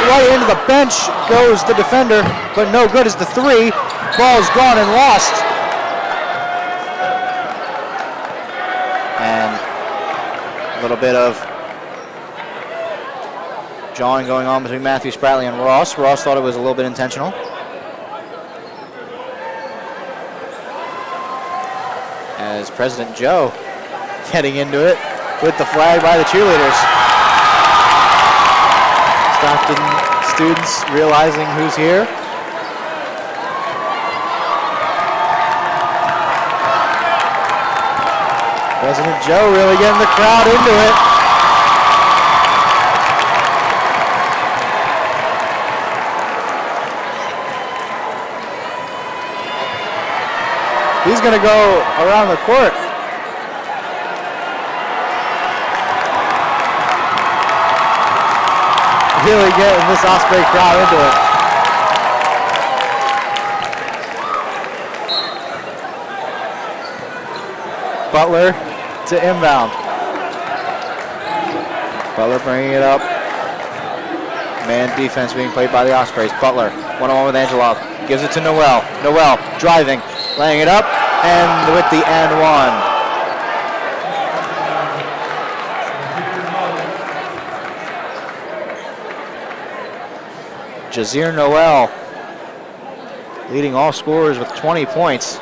Right into the bench goes the defender, but no good is the 3. Ball's gone and lost. And a little bit of jawing going on between Matthew Spratley and Ross. Ross thought it was a little bit intentional. As President Joe getting into it with the flag by the cheerleaders. Stockton students realizing who's here. President Joe really getting the crowd into it. He's going to go around the court. Really getting this Osprey crowd into it. Butler to inbound. Butler bringing it up. Man defense being played by the Ospreys. Butler, one-on-one with Angelov. Gives it to Noel. Noel driving, laying it up, and with the and one. Jazir Noel leading all scorers with 20 points.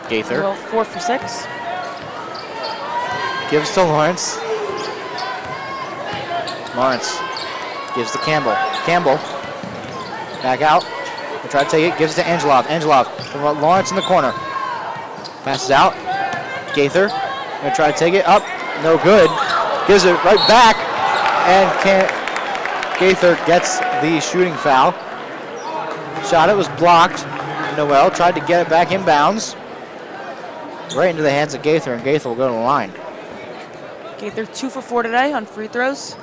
Gaither Well, 4 for 6. gives to Lawrence. Lawrence gives to Campbell. Campbell back out. They try to take it, gives it to Angelov. Angelov from Lawrence in the corner. Passes out. Gaither gonna try to take it up. No good. Gives it right back. And Gaither gets the shooting foul. Shot it was blocked. Noel tried to get it back inbounds. Right into the hands of Gaither, and Gaither will go to the line. Gaither 2 for 4 today on free throws.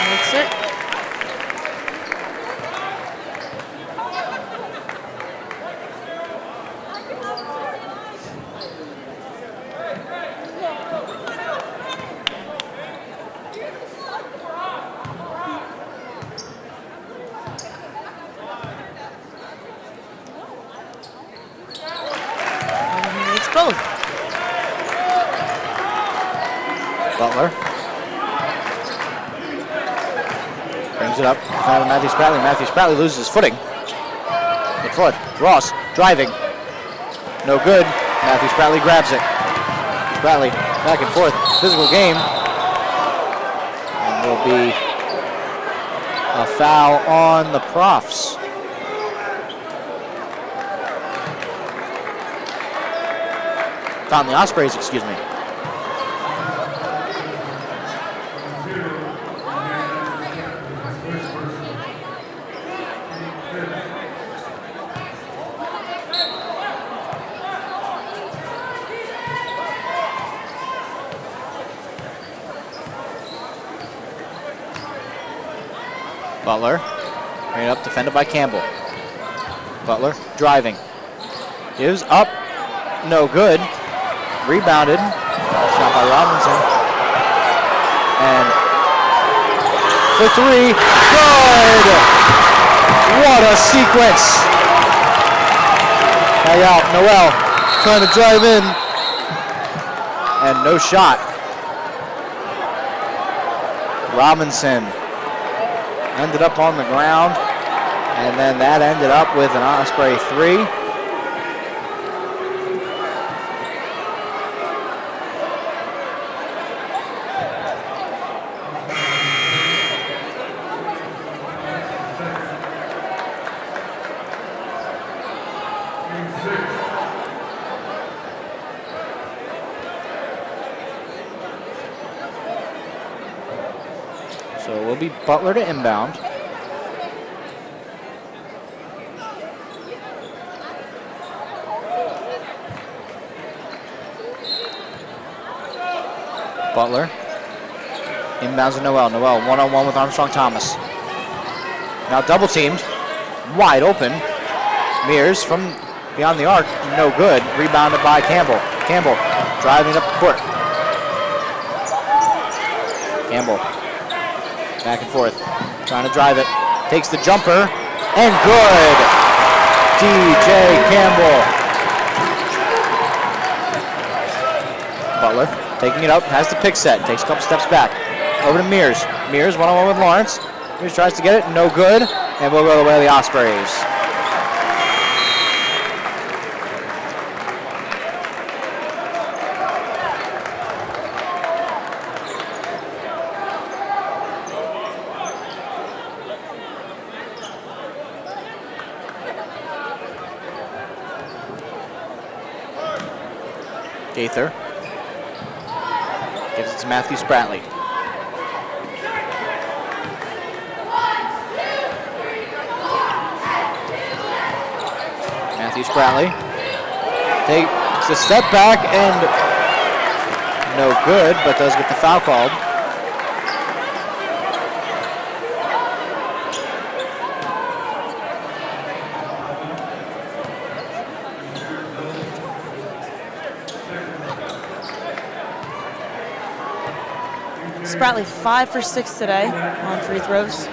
Makes it. And he makes both. Butler brings it up. Found Matthew Spratley. Matthew Spratley loses his footing. Midfoot. Ross driving. No good. Matthew Spratley grabs it. Spratley back and forth. Physical game. And there'll be a foul on the Profs. On the Ospreys, excuse me. Butler, right up, defended by Campbell. Butler driving, gives up, no good. Rebounded, shot by Robinson. And for 3, good! What a sequence! Hang out, Noel trying to drive in, and no shot. Robinson ended up on the ground, and then that ended up with an Osprey 3. So it will be Butler to inbound. Butler inbounds to Noel. Noel one-on-one with Armstrong Thomas. Now double teamed, wide open. Mears from beyond the arc, no good. Rebounded by Campbell. Campbell driving up the court. Campbell back and forth, trying to drive it. Takes the jumper, and good! DJ Campbell. Butler taking it up, has the pick set, takes a couple steps back. Over to Mears. Mears one-on-one with Lawrence. Mears tries to get it, no good, and we'll go the way of the Ospreys. Gaither gives it to Matthew Spratley. Matthew Spratley takes a step back and no good, but does get the foul called. Spratley 5 for 6 today on free throws.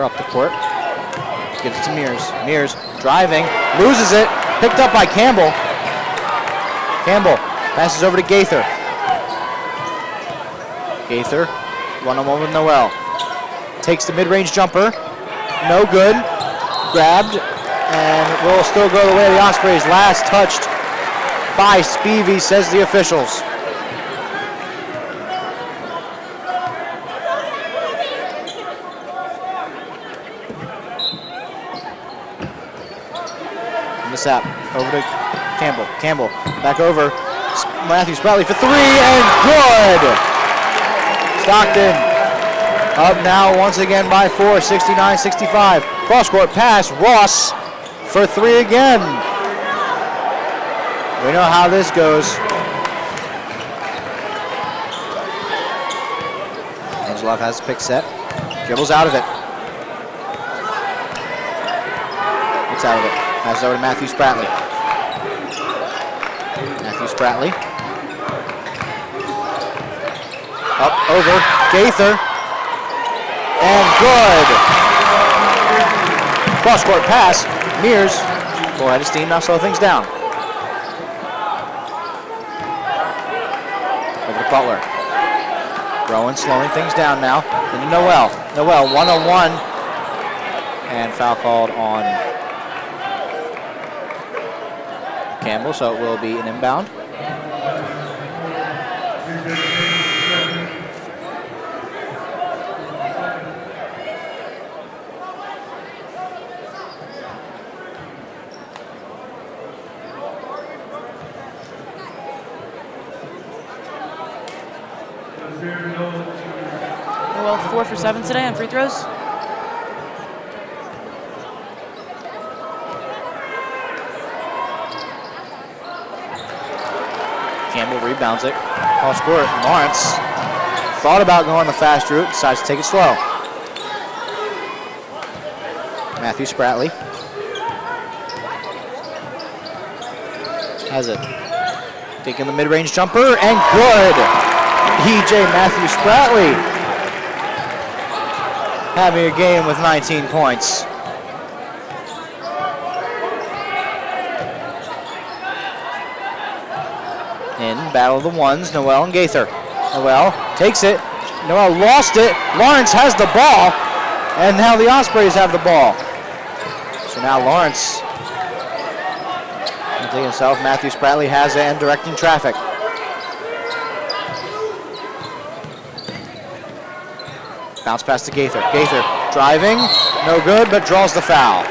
up the court. Gives it to Mears. Mears driving, loses it, picked up by Campbell. Campbell passes over to Gaither. Gaither, one-on-one with Noel. Takes the mid-range jumper, no good. Grabbed, and will still go the way of the Ospreys. Last touched by Spivey, says the officials. Missap over to Campbell. Campbell back over. Matthew Spratley for 3 and good. Stockton up now once again by 4, 69-65. Cross court pass. Ross for 3 again. We know how this goes. Angelov has the pick set. Dribbles out of it. Gets out of it. Passes over to Matthew Spratley. Matthew Spratley. Up, over, Gaither. And good. Cross-court pass. Mears. Full head of steam, now slow things down. Over to Butler. Rowan slowing things down now. Into Noel. Noel, one-on-one. And foul called on Campbell, so it will be an inbound. Well, 4 for 7 today on free throws. Campbell rebounds it. Cross court. Lawrence thought about going the fast route, decides to take it slow. Matthew Spratley has it. Taking the mid-range jumper, and good. EJ Matthew Spratley having a game with 19 points. In battle of the ones, Noel and Gaither. Noel takes it. Noel lost it. Lawrence has the ball, and now the Ospreys have the ball. So now Lawrence taking himself. Matthew Spratley has it and directing traffic. Bounce pass to Gaither. Gaither driving, no good, but draws the foul.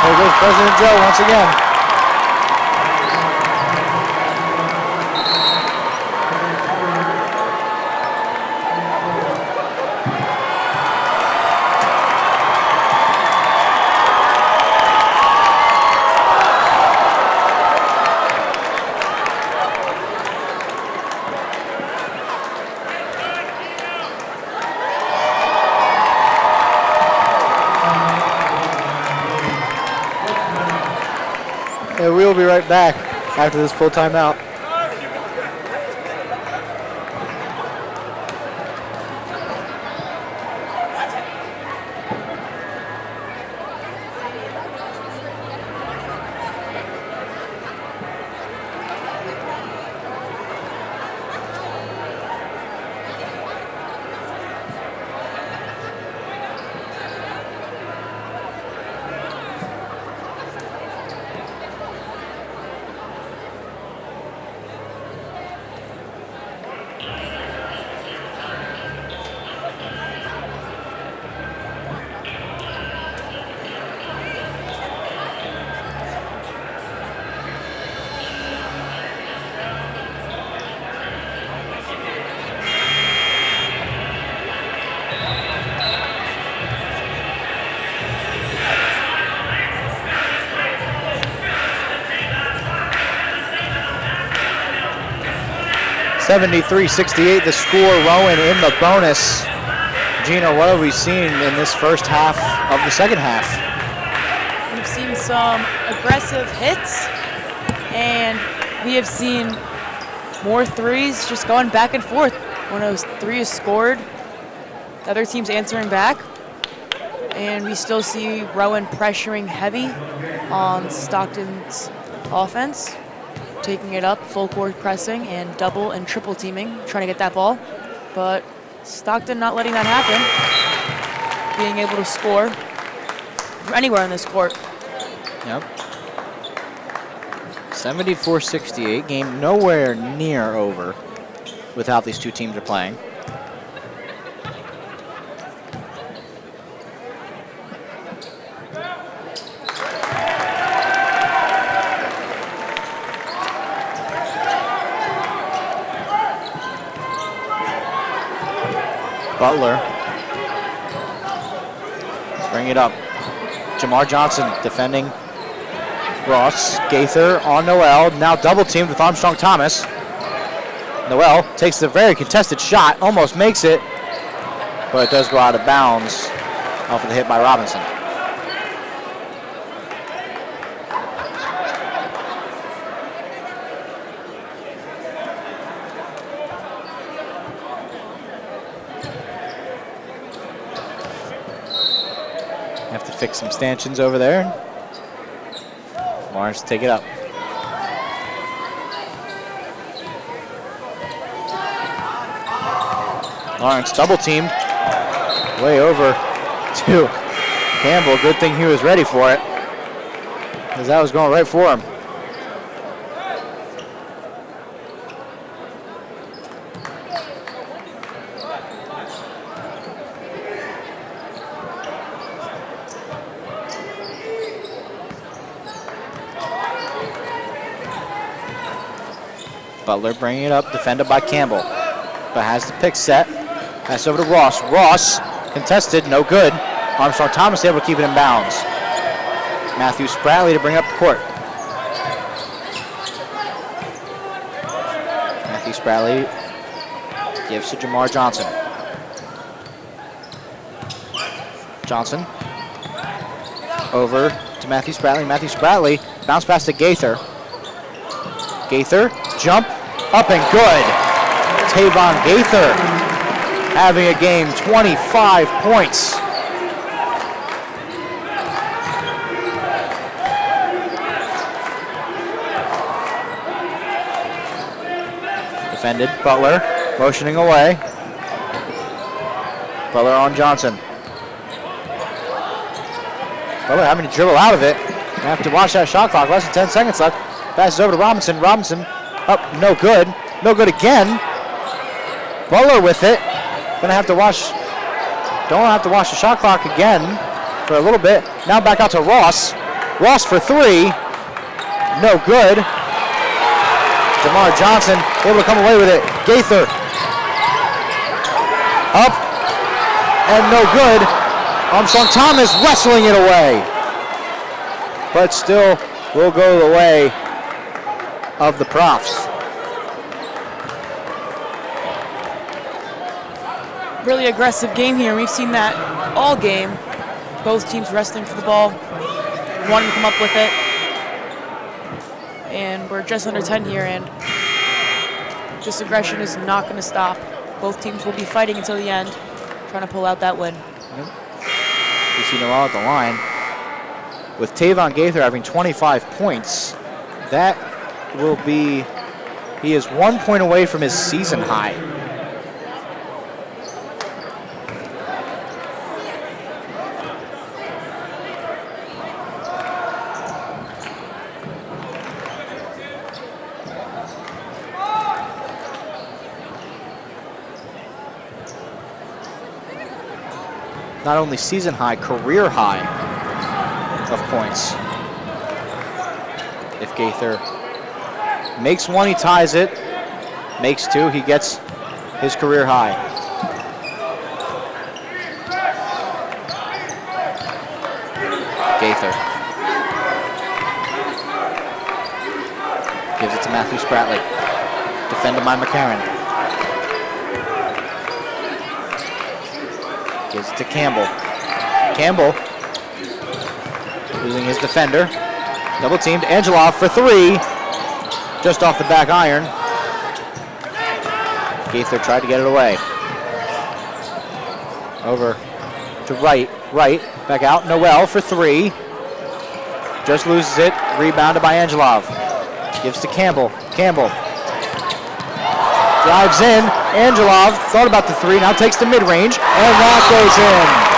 There goes President Joe once again. And we'll be right back after this full timeout. (73-68) the score. Rowan in the bonus. Gina, what have we seen in this first half of the second half? We've seen some aggressive hits, and we have seen more threes just going back and forth. When those three is scored, the other team's answering back. And we still see Rowan pressuring heavy on Stockton's offense, taking it up, full court pressing, and double and triple teaming, trying to get that ball. But Stockton not letting that happen, being able to score from anywhere in this court. Yep. 74-68, game nowhere near over with how these two teams are playing. Butler. Let's bring it up. Jamar Johnson defending Ross. Gaither on Noel. Now double teamed with Armstrong Thomas. Noel takes the very contested shot. Almost makes it. But it does go out of bounds off of the hit by Robinson. Have to fix some stanchions over there. Lawrence take it up. Lawrence double teamed. Way over to Campbell. Good thing he was ready for it, because that was going right for him. Butler bringing it up, defended by Campbell, but has the pick set. Pass over to Ross. Ross contested, no good. Armstrong Thomas able to keep it in bounds. Matthew Spratley to bring up the court. Matthew Spratley gives to Jamar Johnson. Johnson over to Matthew Spratley. Matthew Spratley bounce pass to Gaither. Gaither, jump, up and good. Tavon Gaither having a game, 25 points. Defended, Butler motioning away. Butler on Johnson. Butler having to dribble out of it. Gonna have to watch that shot clock, less than 10 seconds left. Passes over to Robinson. Robinson up, no good. No good again. Butler with it. Don't have to watch the shot clock again for a little bit. Now back out to Ross. Ross for three. No good. Jamar Johnson able to come away with it. Gaither. Up. And no good. Armstrong Thomas wrestling it away. But still will go the way of the Profs. Really aggressive game here. We've seen that all game. Both teams wrestling for the ball, wanting to come up with it. And we're just under 10 here, and this aggression is not going to stop. Both teams will be fighting until the end, trying to pull out that win. You see Noel at the line. With Tavon Gaither having 25 points, that will be, he is 1 point away from his season high. Not only season high, career high of points. If Gaither makes one, he ties it. Makes two, he gets his career high. Gaither gives it to Matthew Spratley. Defended by McCarron. Gives it to Campbell. Campbell losing his defender. Double teamed. Angelov for three. Just off the back iron. Gaither tried to get it away. Over to right, back out. Noel for 3. Just loses it. Rebounded by Angelov. Gives to Campbell. Campbell drives in. Angelov thought about the 3, now takes the mid-range, and that goes in.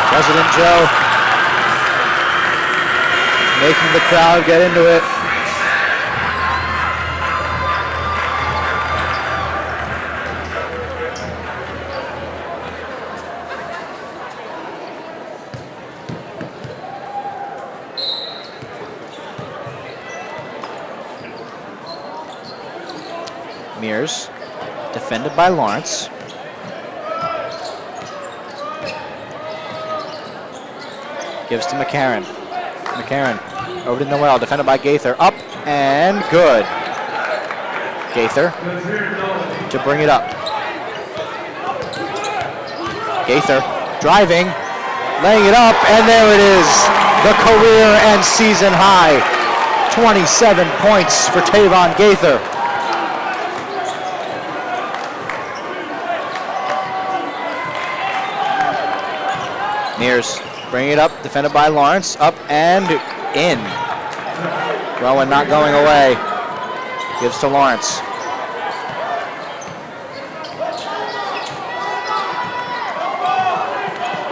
President Joe making the crowd get into it. Mears, defended by Lawrence. Gives to McCarron. McCarron over to Noel, defended by Gaither. Up and good. Gaither to bring it up. Gaither driving, laying it up, and there it is. The career and season high. 27 points for Tavon Gaither. Mears. Bring it up, defended by Lawrence, up and in. Rowan not going away. Gives to Lawrence.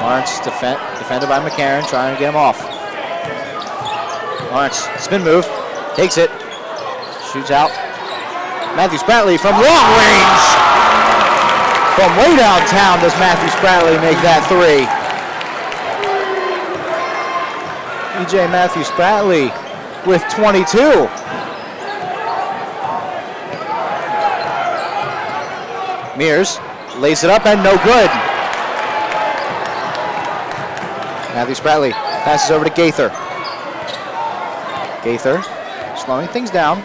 Lawrence defended by McCarron, trying to get him off. Lawrence, spin move, takes it, shoots out. Matthew Spratley from long range. From way downtown does Matthew Spratley make that 3. EJ Matthew Spratley with 22. Mears lays it up and no good. Matthew Spratley passes over to Gaither. Gaither slowing things down.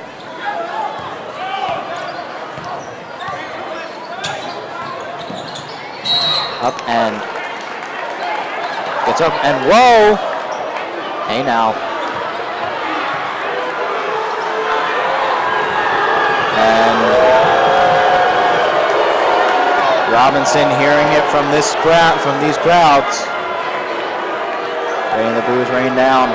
Up and gets up and whoa! Hey now. And Robinson hearing it from these crowds. Letting the boos rain down.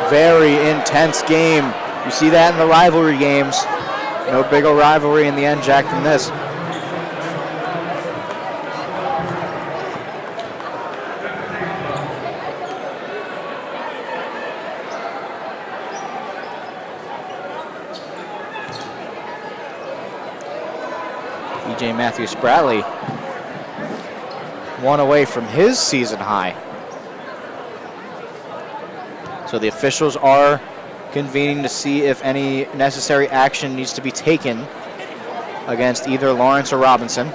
Very intense game. You see that in the rivalry games. No bigger rivalry in the NJAC than this. EJ Matthew Spratley, 1 away from his season high. So the officials are convening to see if any necessary action needs to be taken against either Lawrence or Robinson.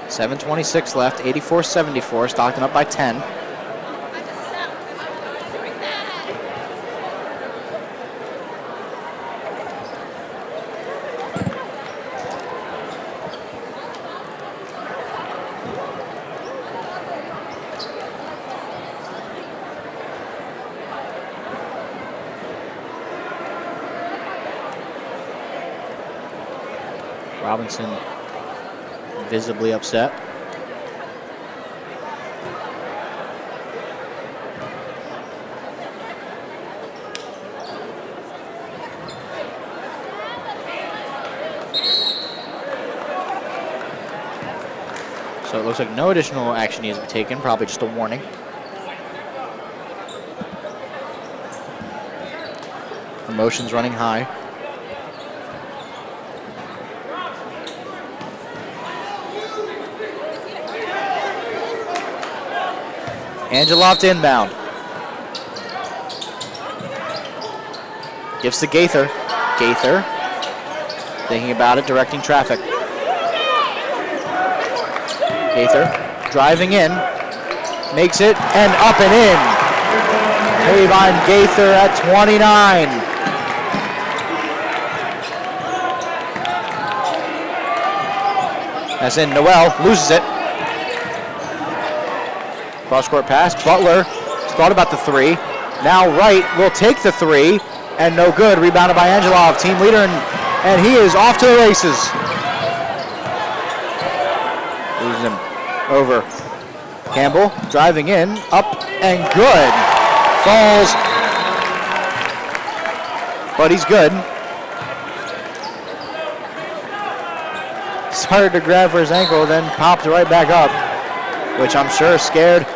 .7:26 left, 84-74, Stockton up by 10. Robinson visibly upset. So it looks like no additional action needs to be taken, probably just a warning. Emotions running high. Angelov to inbound. Gives to Gaither. Gaither thinking about it, directing traffic. Gaither driving in, makes it, and up and in. Avon Gaither at 29. That's in. Noel loses it. Cross-court pass. Butler thought about the three. Now Wright will take the three, and no good. Rebounded by Angelov, team leader, and he is off to the races. Loses him over. Campbell driving in, up and good. Falls, but he's good. Started to grab for his ankle, then popped right back up, which I'm sure scared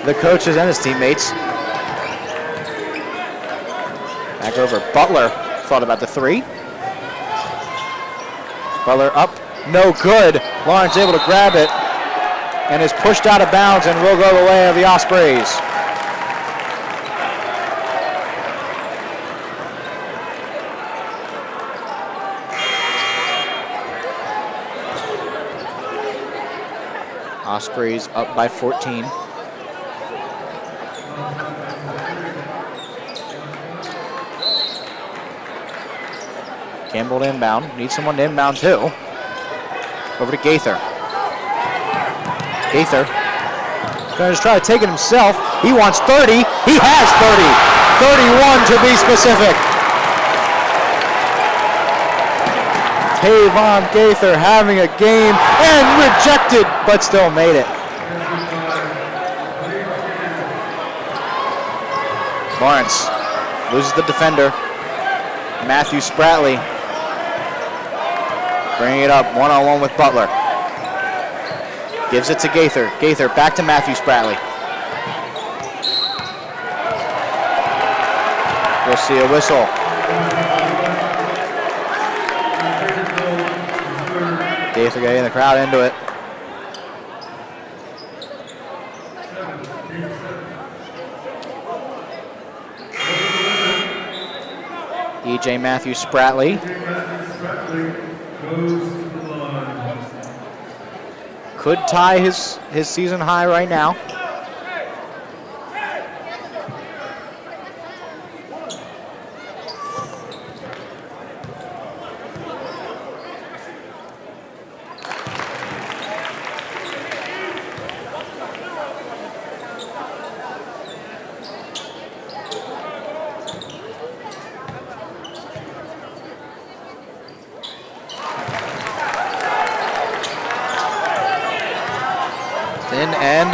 the coaches and his teammates. Back over. Butler thought about the three. Butler up, no good. Lawrence able to grab it and is pushed out of bounds and will go the way of the Ospreys. Ospreys up by 14. Campbell to inbound. Needs someone to inbound too. Over to Gaither. Gaither gonna just try to take it himself. He wants 30. He has 30. 31 to be specific. Tavon Gaither having a game and rejected, but still made it. Lawrence loses the defender. Matthew Spratley bringing it up one-on-one with Butler. Gives it to Gaither. Gaither back to Matthew Spratley. We'll see a whistle. Gaither getting the crowd into it. E.J. Matthew Spratley. Could tie his season high right now. And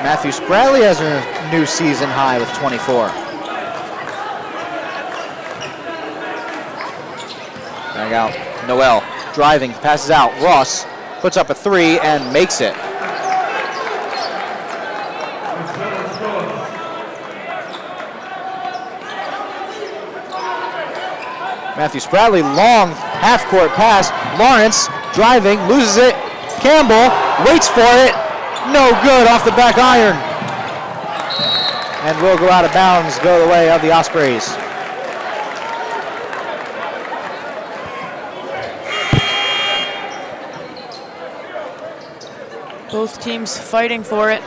Matthew Spratley has a new season high with 24. Back out. Noel driving, passes out. Ross puts up a three and makes it. Matthew Spratley, long half-court pass. Lawrence driving, loses it. Campbell waits for it. No good off the back iron. And will go out of bounds, go the way of the Ospreys. Both teams fighting for it.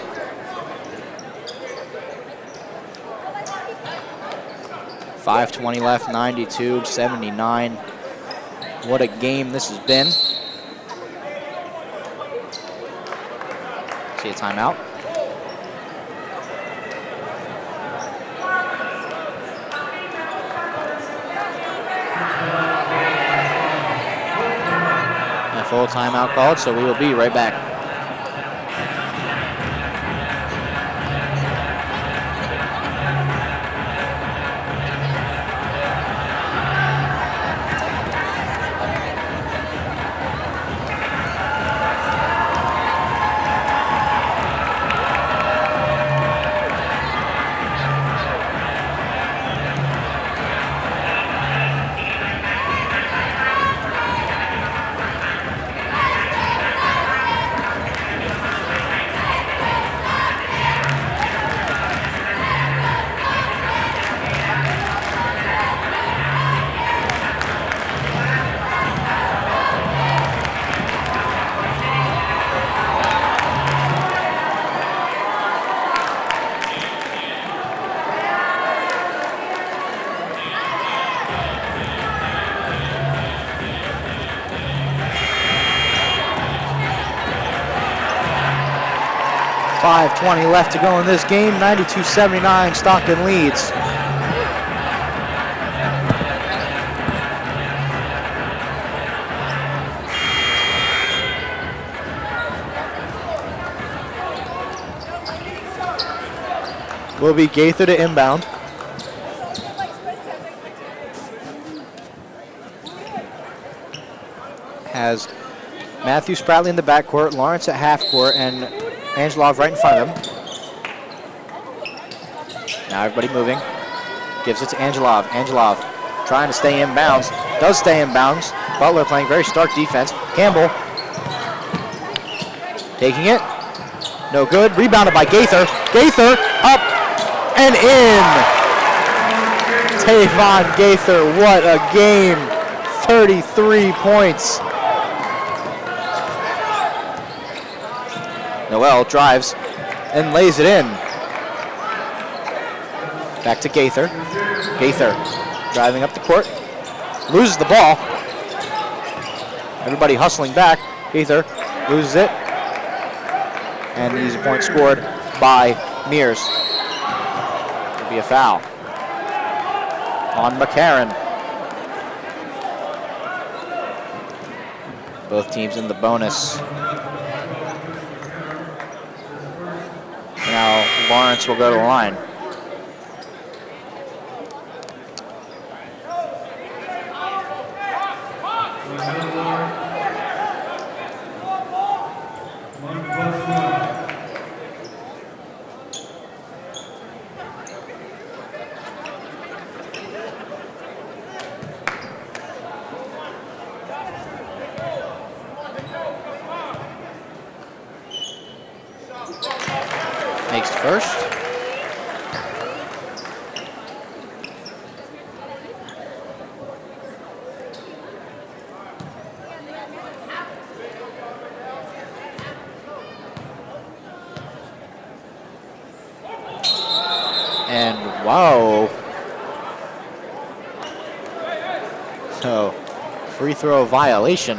.520 left, 92-79. What a game this has been. See a timeout. A full timeout called, so we will be right back. 5:20 left to go in this game. 92-79, Stockton leads. Will be Gaither to inbound. Has Matthew Spratley in the backcourt, Lawrence at half court, and Angelov right in front of him. Now everybody moving. Gives it to Angelov. Angelov trying to stay in bounds. Does stay in bounds. Butler playing very stark defense. Campbell taking it. No good. Rebounded by Gaither. Gaither up and in. Tavon Gaither, what a game. 33 points. Noel drives and lays it in. Back to Gaither. Gaither driving up the court. Loses the ball. Everybody hustling back. Gaither loses it. And the easy point scored by Mears. It'll be a foul on McCarron. Both teams in the bonus. Now Lawrence will go to the line. Makes first. And wow. So, free throw violation.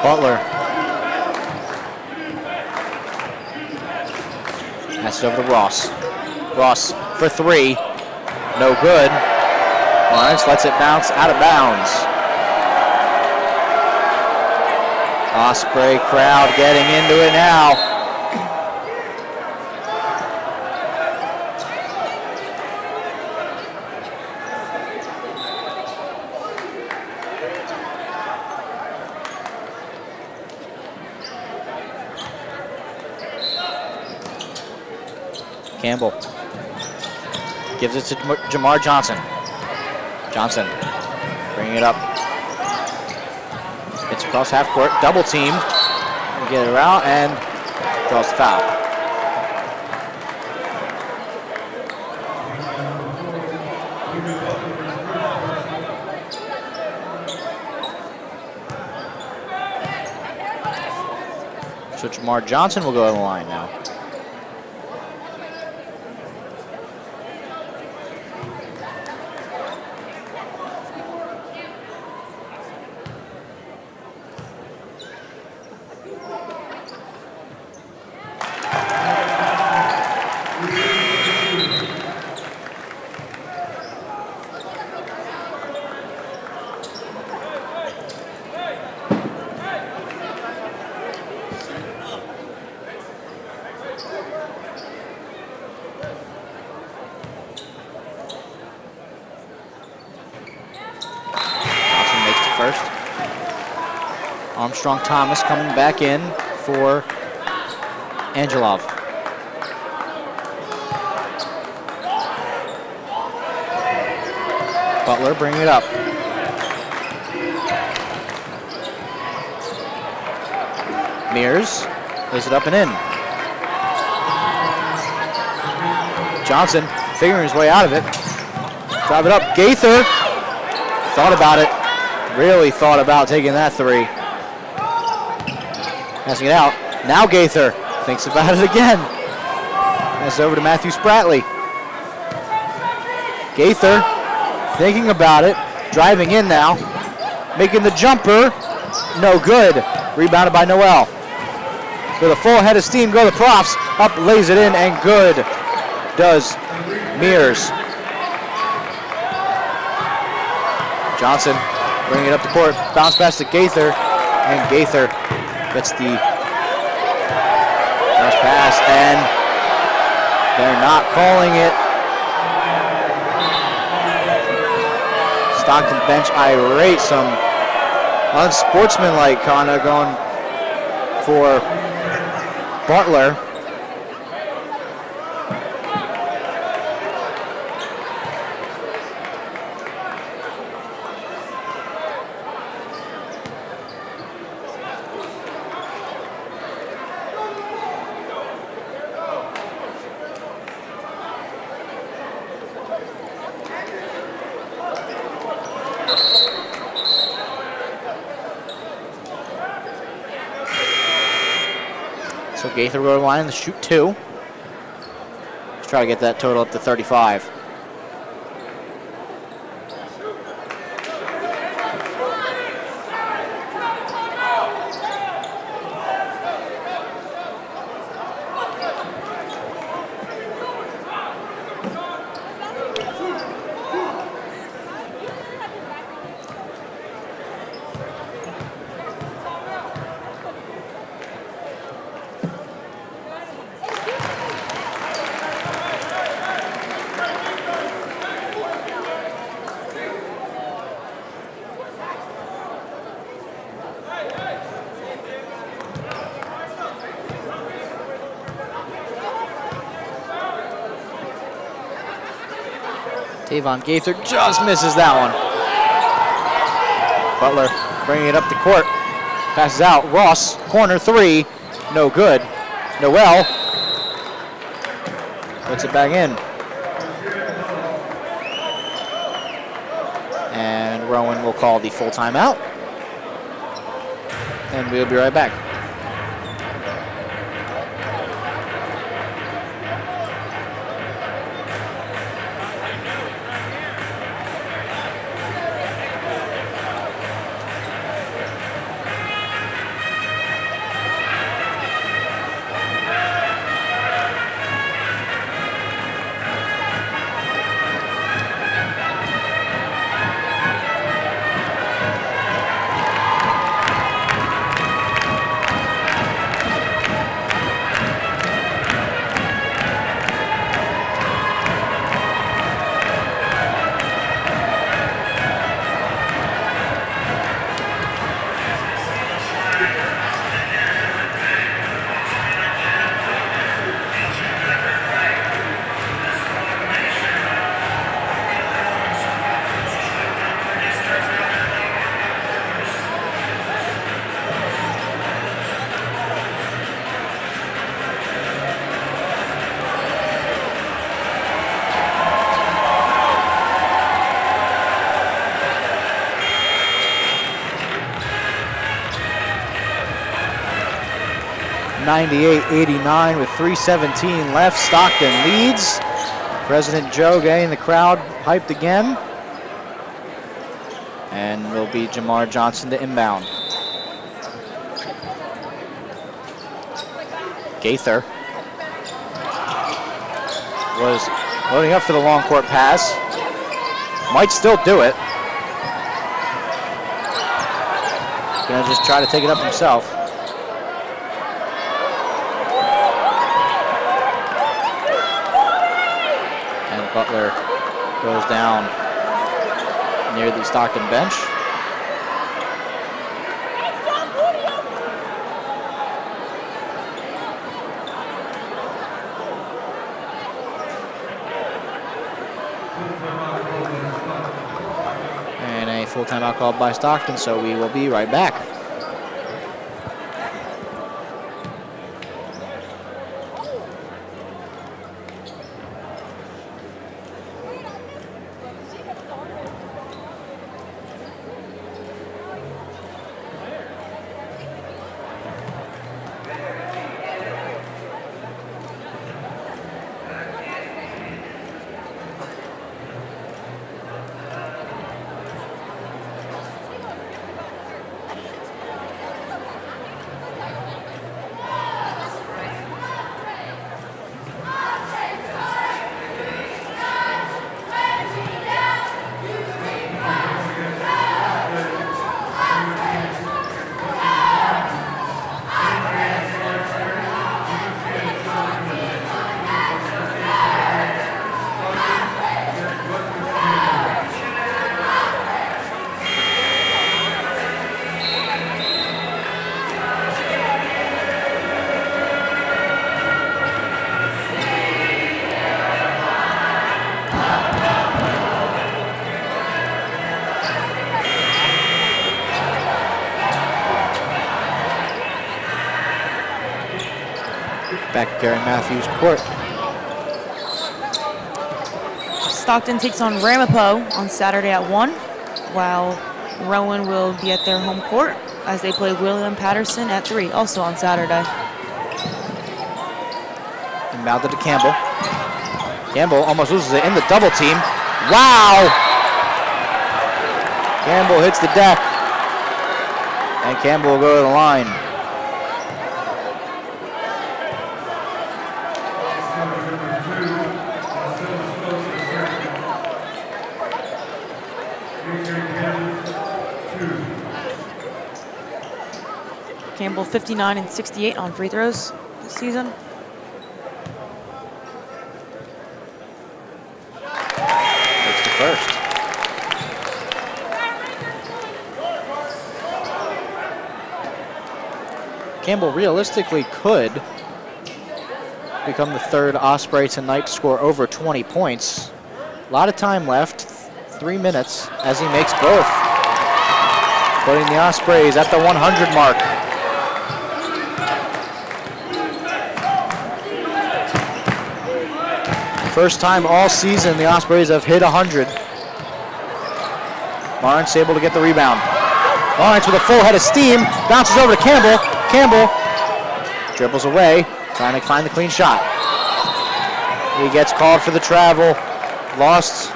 Butler. Pass it over to Ross. Ross for three. No good. Lawrence lets it bounce out of bounds. Osprey crowd getting into it now. Campbell gives it to Jamar Johnson. Johnson bringing it up. It's across half court, double team. Get it out and draws the foul. So Jamar Johnson will go to the line now. First. Armstrong Thomas coming back in for Angelov. Butler bringing it up. Mears lays it up and in. Johnson figuring his way out of it. Drive it up. Gaither thought about it. Really thought about taking that three. Passing it out. Now Gaither thinks about it again. Pass it over to Matthew Spratley. Gaither thinking about it, driving in now, making the jumper, no good. Rebounded by Noel. With a full head of steam go the Profs, up lays it in and good does Mears. Johnson bringing it up the court, bounce pass to Gaither, and Gaither gets the bounce pass, and they're not calling it. Stockton bench irate, some unsportsmanlike conduct going for Butler. So Gaither will go to the line to shoot 2. Let's try to get that total up to 35. Tavon Gaither just misses that one. Butler bringing it up the court. Passes out. Ross, corner 3. No good. Noel puts it back in. And Rowan will call the full timeout. And we'll be right back. (98-89) with 3:17 left. Stockton leads. President Joe getting the crowd hyped again. And will be Jamar Johnson to inbound. Gaither was loading up for the long court pass. Might still do it. Gonna just try to take it up himself. Butler goes down near the Stockton bench. And a full timeout called by Stockton, so we will be right back. back at Gary Matthews Court. Stockton takes on Ramapo on Saturday at 1, while Rowan will be at their home court as they play William Patterson at 3, also on Saturday. Inbounded to Campbell. Campbell almost loses it in the double team. Wow! Campbell hits the deck. And Campbell will go to the line. Campbell 59 and 68 on free throws this season. Takes the first. Campbell realistically could become the third Osprey tonight to score over 20 points. A lot of time left, 3 minutes, as he makes both. Putting the Ospreys at the 100 mark. First time all season the Ospreys have hit 100. Lawrence able to get the rebound. Lawrence with a full head of steam, bounces over to Campbell. Campbell dribbles away, trying to find the clean shot. He gets called for the travel, lost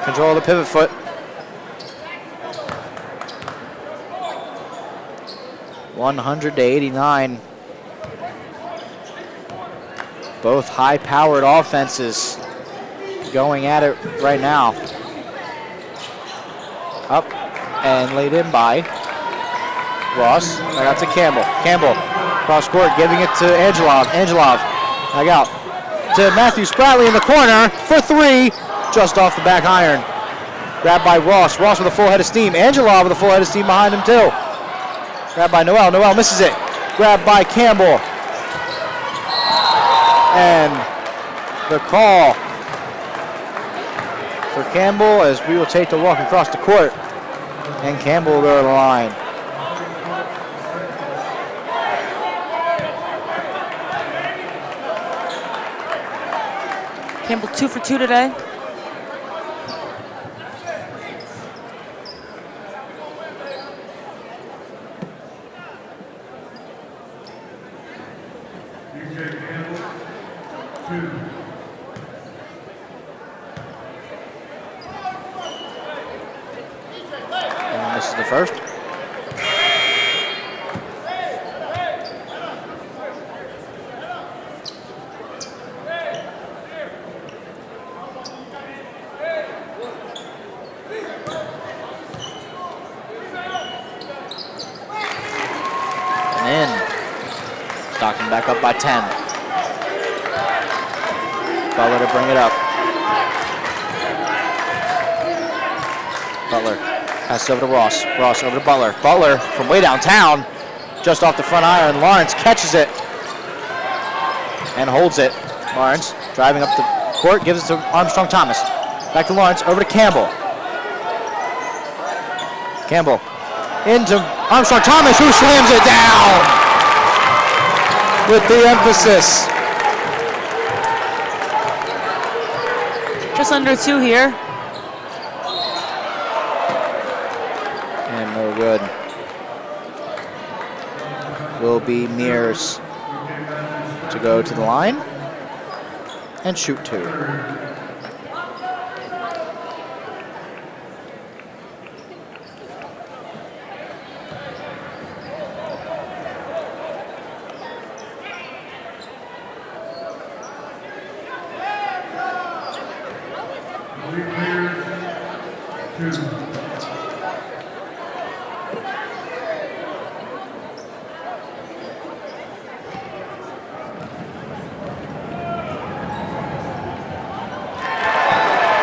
control of the pivot foot. (100-89). Both high-powered offenses going at it right now. Up and laid in by Ross. Right out to Campbell. Campbell cross court, giving it to Angelov. Angelov back out to Matthew Spratley in the corner for 3, just off the back iron. Grabbed by Ross. Ross with a full head of steam. Angelov with a full head of steam behind him too. Grabbed by Noel. Noel misses it. Grabbed by Campbell. And the call for Campbell as we will take the walk across the court. And Campbell will go to the line. Campbell 2 for 2 today. And this is the first. And in. Stockton back up by 10. Butler to bring it up. Butler passes over to Ross. Ross over to Butler. Butler from way downtown, just off the front iron. Lawrence catches it and holds it. Lawrence driving up the court, gives it to Armstrong Thomas. Back to Lawrence, over to Campbell. Campbell into Armstrong Thomas, who slams it down with the emphasis. Just under 2 here. And no good. Will be Mears to go to the line and shoot 2.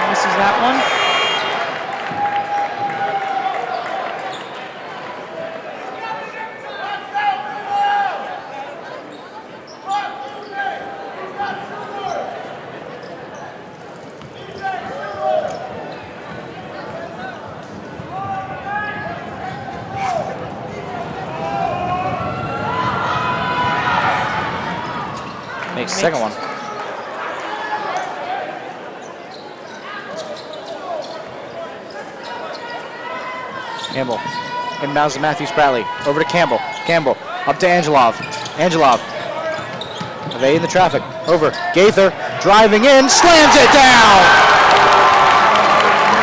Misses that one. Makes the second one. Campbell inbounds to Matthew Spratley. Over to Campbell. Campbell up to Angelov. Angelov evading the traffic. Over. Gaither driving in. Slams it down.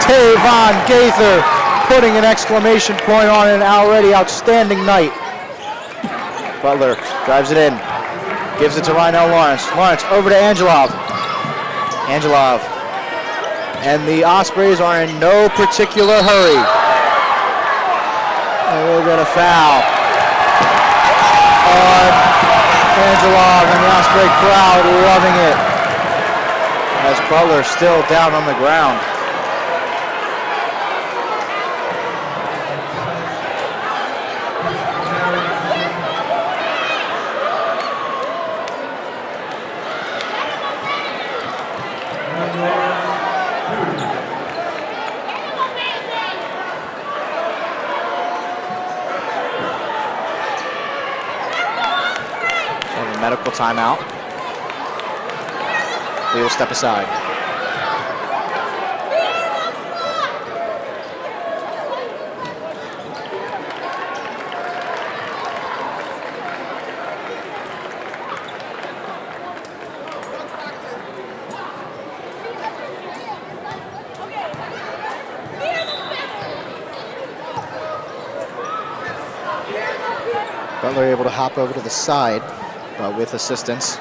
Tavon Gaither putting an exclamation point on an already outstanding night. Butler drives it in. Gives it to Rhinell Lawrence. Lawrence over to Angelov. Angelov. And the Ospreys are in no particular hurry. And we'll get a foul on Angelov, and the Osprey crowd loving it as Butler still down on the ground. Medical timeout. We will step aside. Butler able to hop over to the side. With assistance.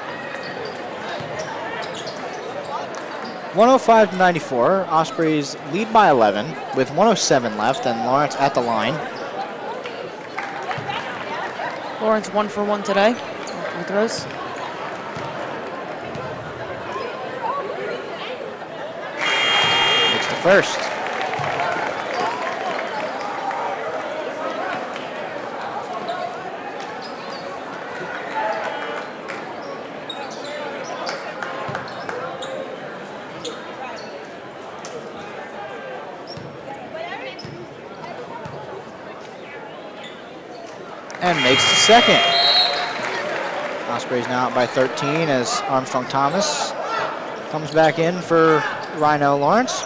105-94. Ospreys lead by 11 with 107 left, and Lawrence at the line. Lawrence 1 for 1 today. Free throws. Makes the first. And makes the second. Ospreys now out by 13 as Armstrong Thomas comes back in for Rhinell Lawrence.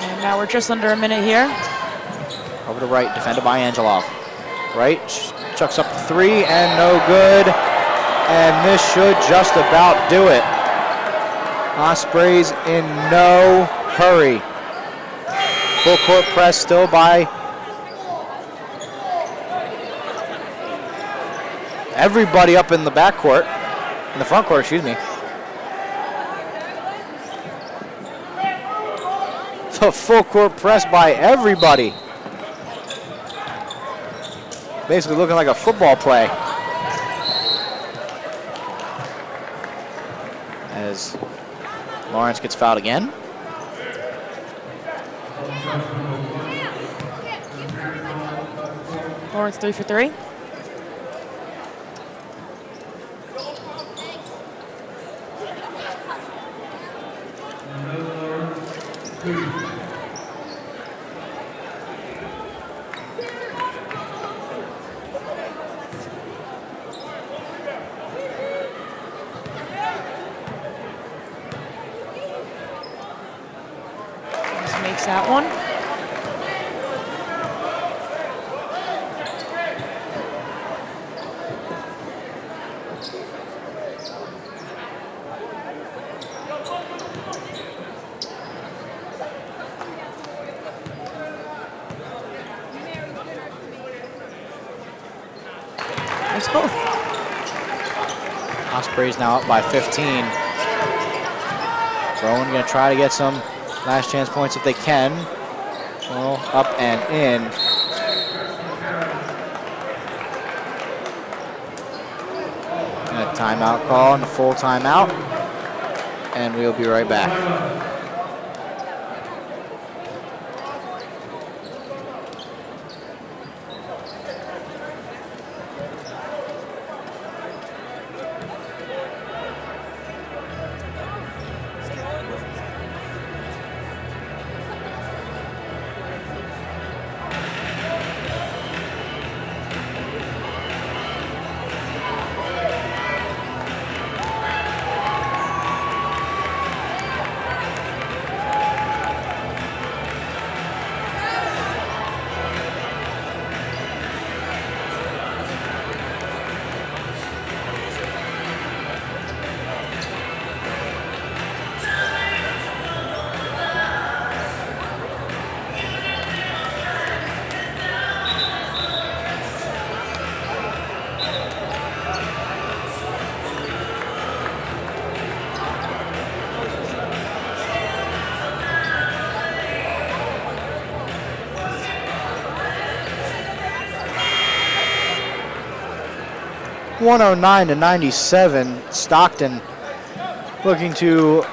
And now we're just under a minute here. Over to Wright, defended by Angelov. Wright chucks up the three and no good. And this should just about do it. Ospreys in no hurry. Full court press still by everybody up in the backcourt, in the front court, excuse me. So full court press by everybody. Basically looking like a football play. As Lawrence gets fouled again. Lawrence 3 for 3. Makes that one. Nice goal. Ospreys now up by 15. Rowan going to try to get some last chance points if they can. Well, up and in. And a timeout call and a full timeout. And we'll be right back. 109-97. Stockton looking to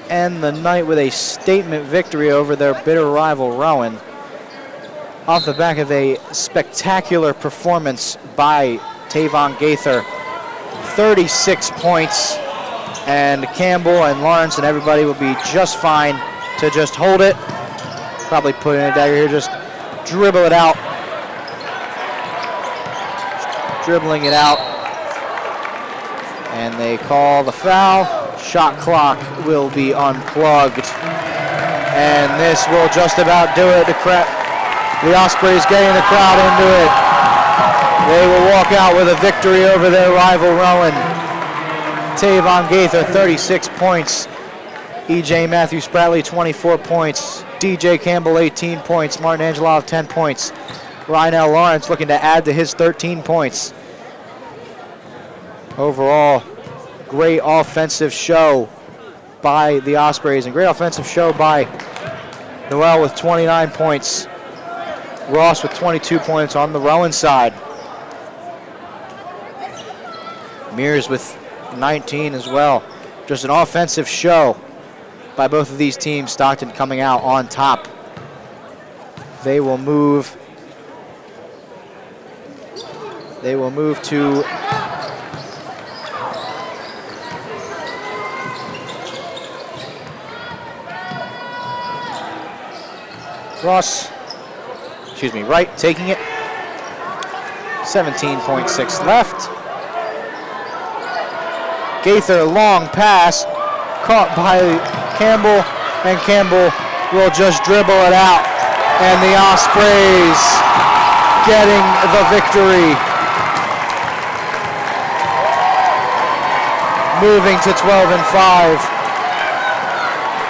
end the night with a statement victory over their bitter rival Rowan, off the back of a spectacular performance by Tavon Gaither. 36 points, and Campbell and Lawrence and everybody will be just fine to just hold it. Probably put in a dagger here, just dribble it out. Dribbling it out. And they call the foul. Shot clock will be unplugged. And this will just about do it. The Ospreys getting the crowd into it. They will walk out with a victory over their rival Rowan. Tavon Gaither, 36 points. E.J. Matthews-Spratley, 24 points. D.J. Campbell, 18 points. Martin Angelov, 10 points. Rhinell Lawrence looking to add to his 13 points. Overall, great offensive show by the Ospreys, and great offensive show by Noel with 29 points. Ross with 22 points on the Rowan side. Mears with 19 as well. Just an offensive show by both of these teams. Stockton coming out on top. They will move to Wright taking it. 17.6 left. Gaither, long pass, caught by Campbell, and Campbell will just dribble it out. And the Ospreys getting the victory. Moving to 12-5,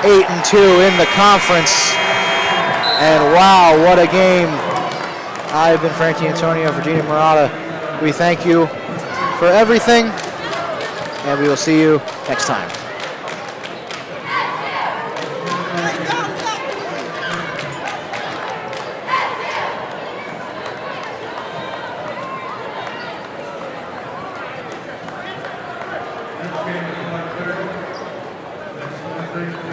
8-2 in the conference. And wow, what a game. I've been Frank D'Antonio for Gina Murata. We thank you for everything, and we will see you next time. This game is 5:30. Next Wednesday,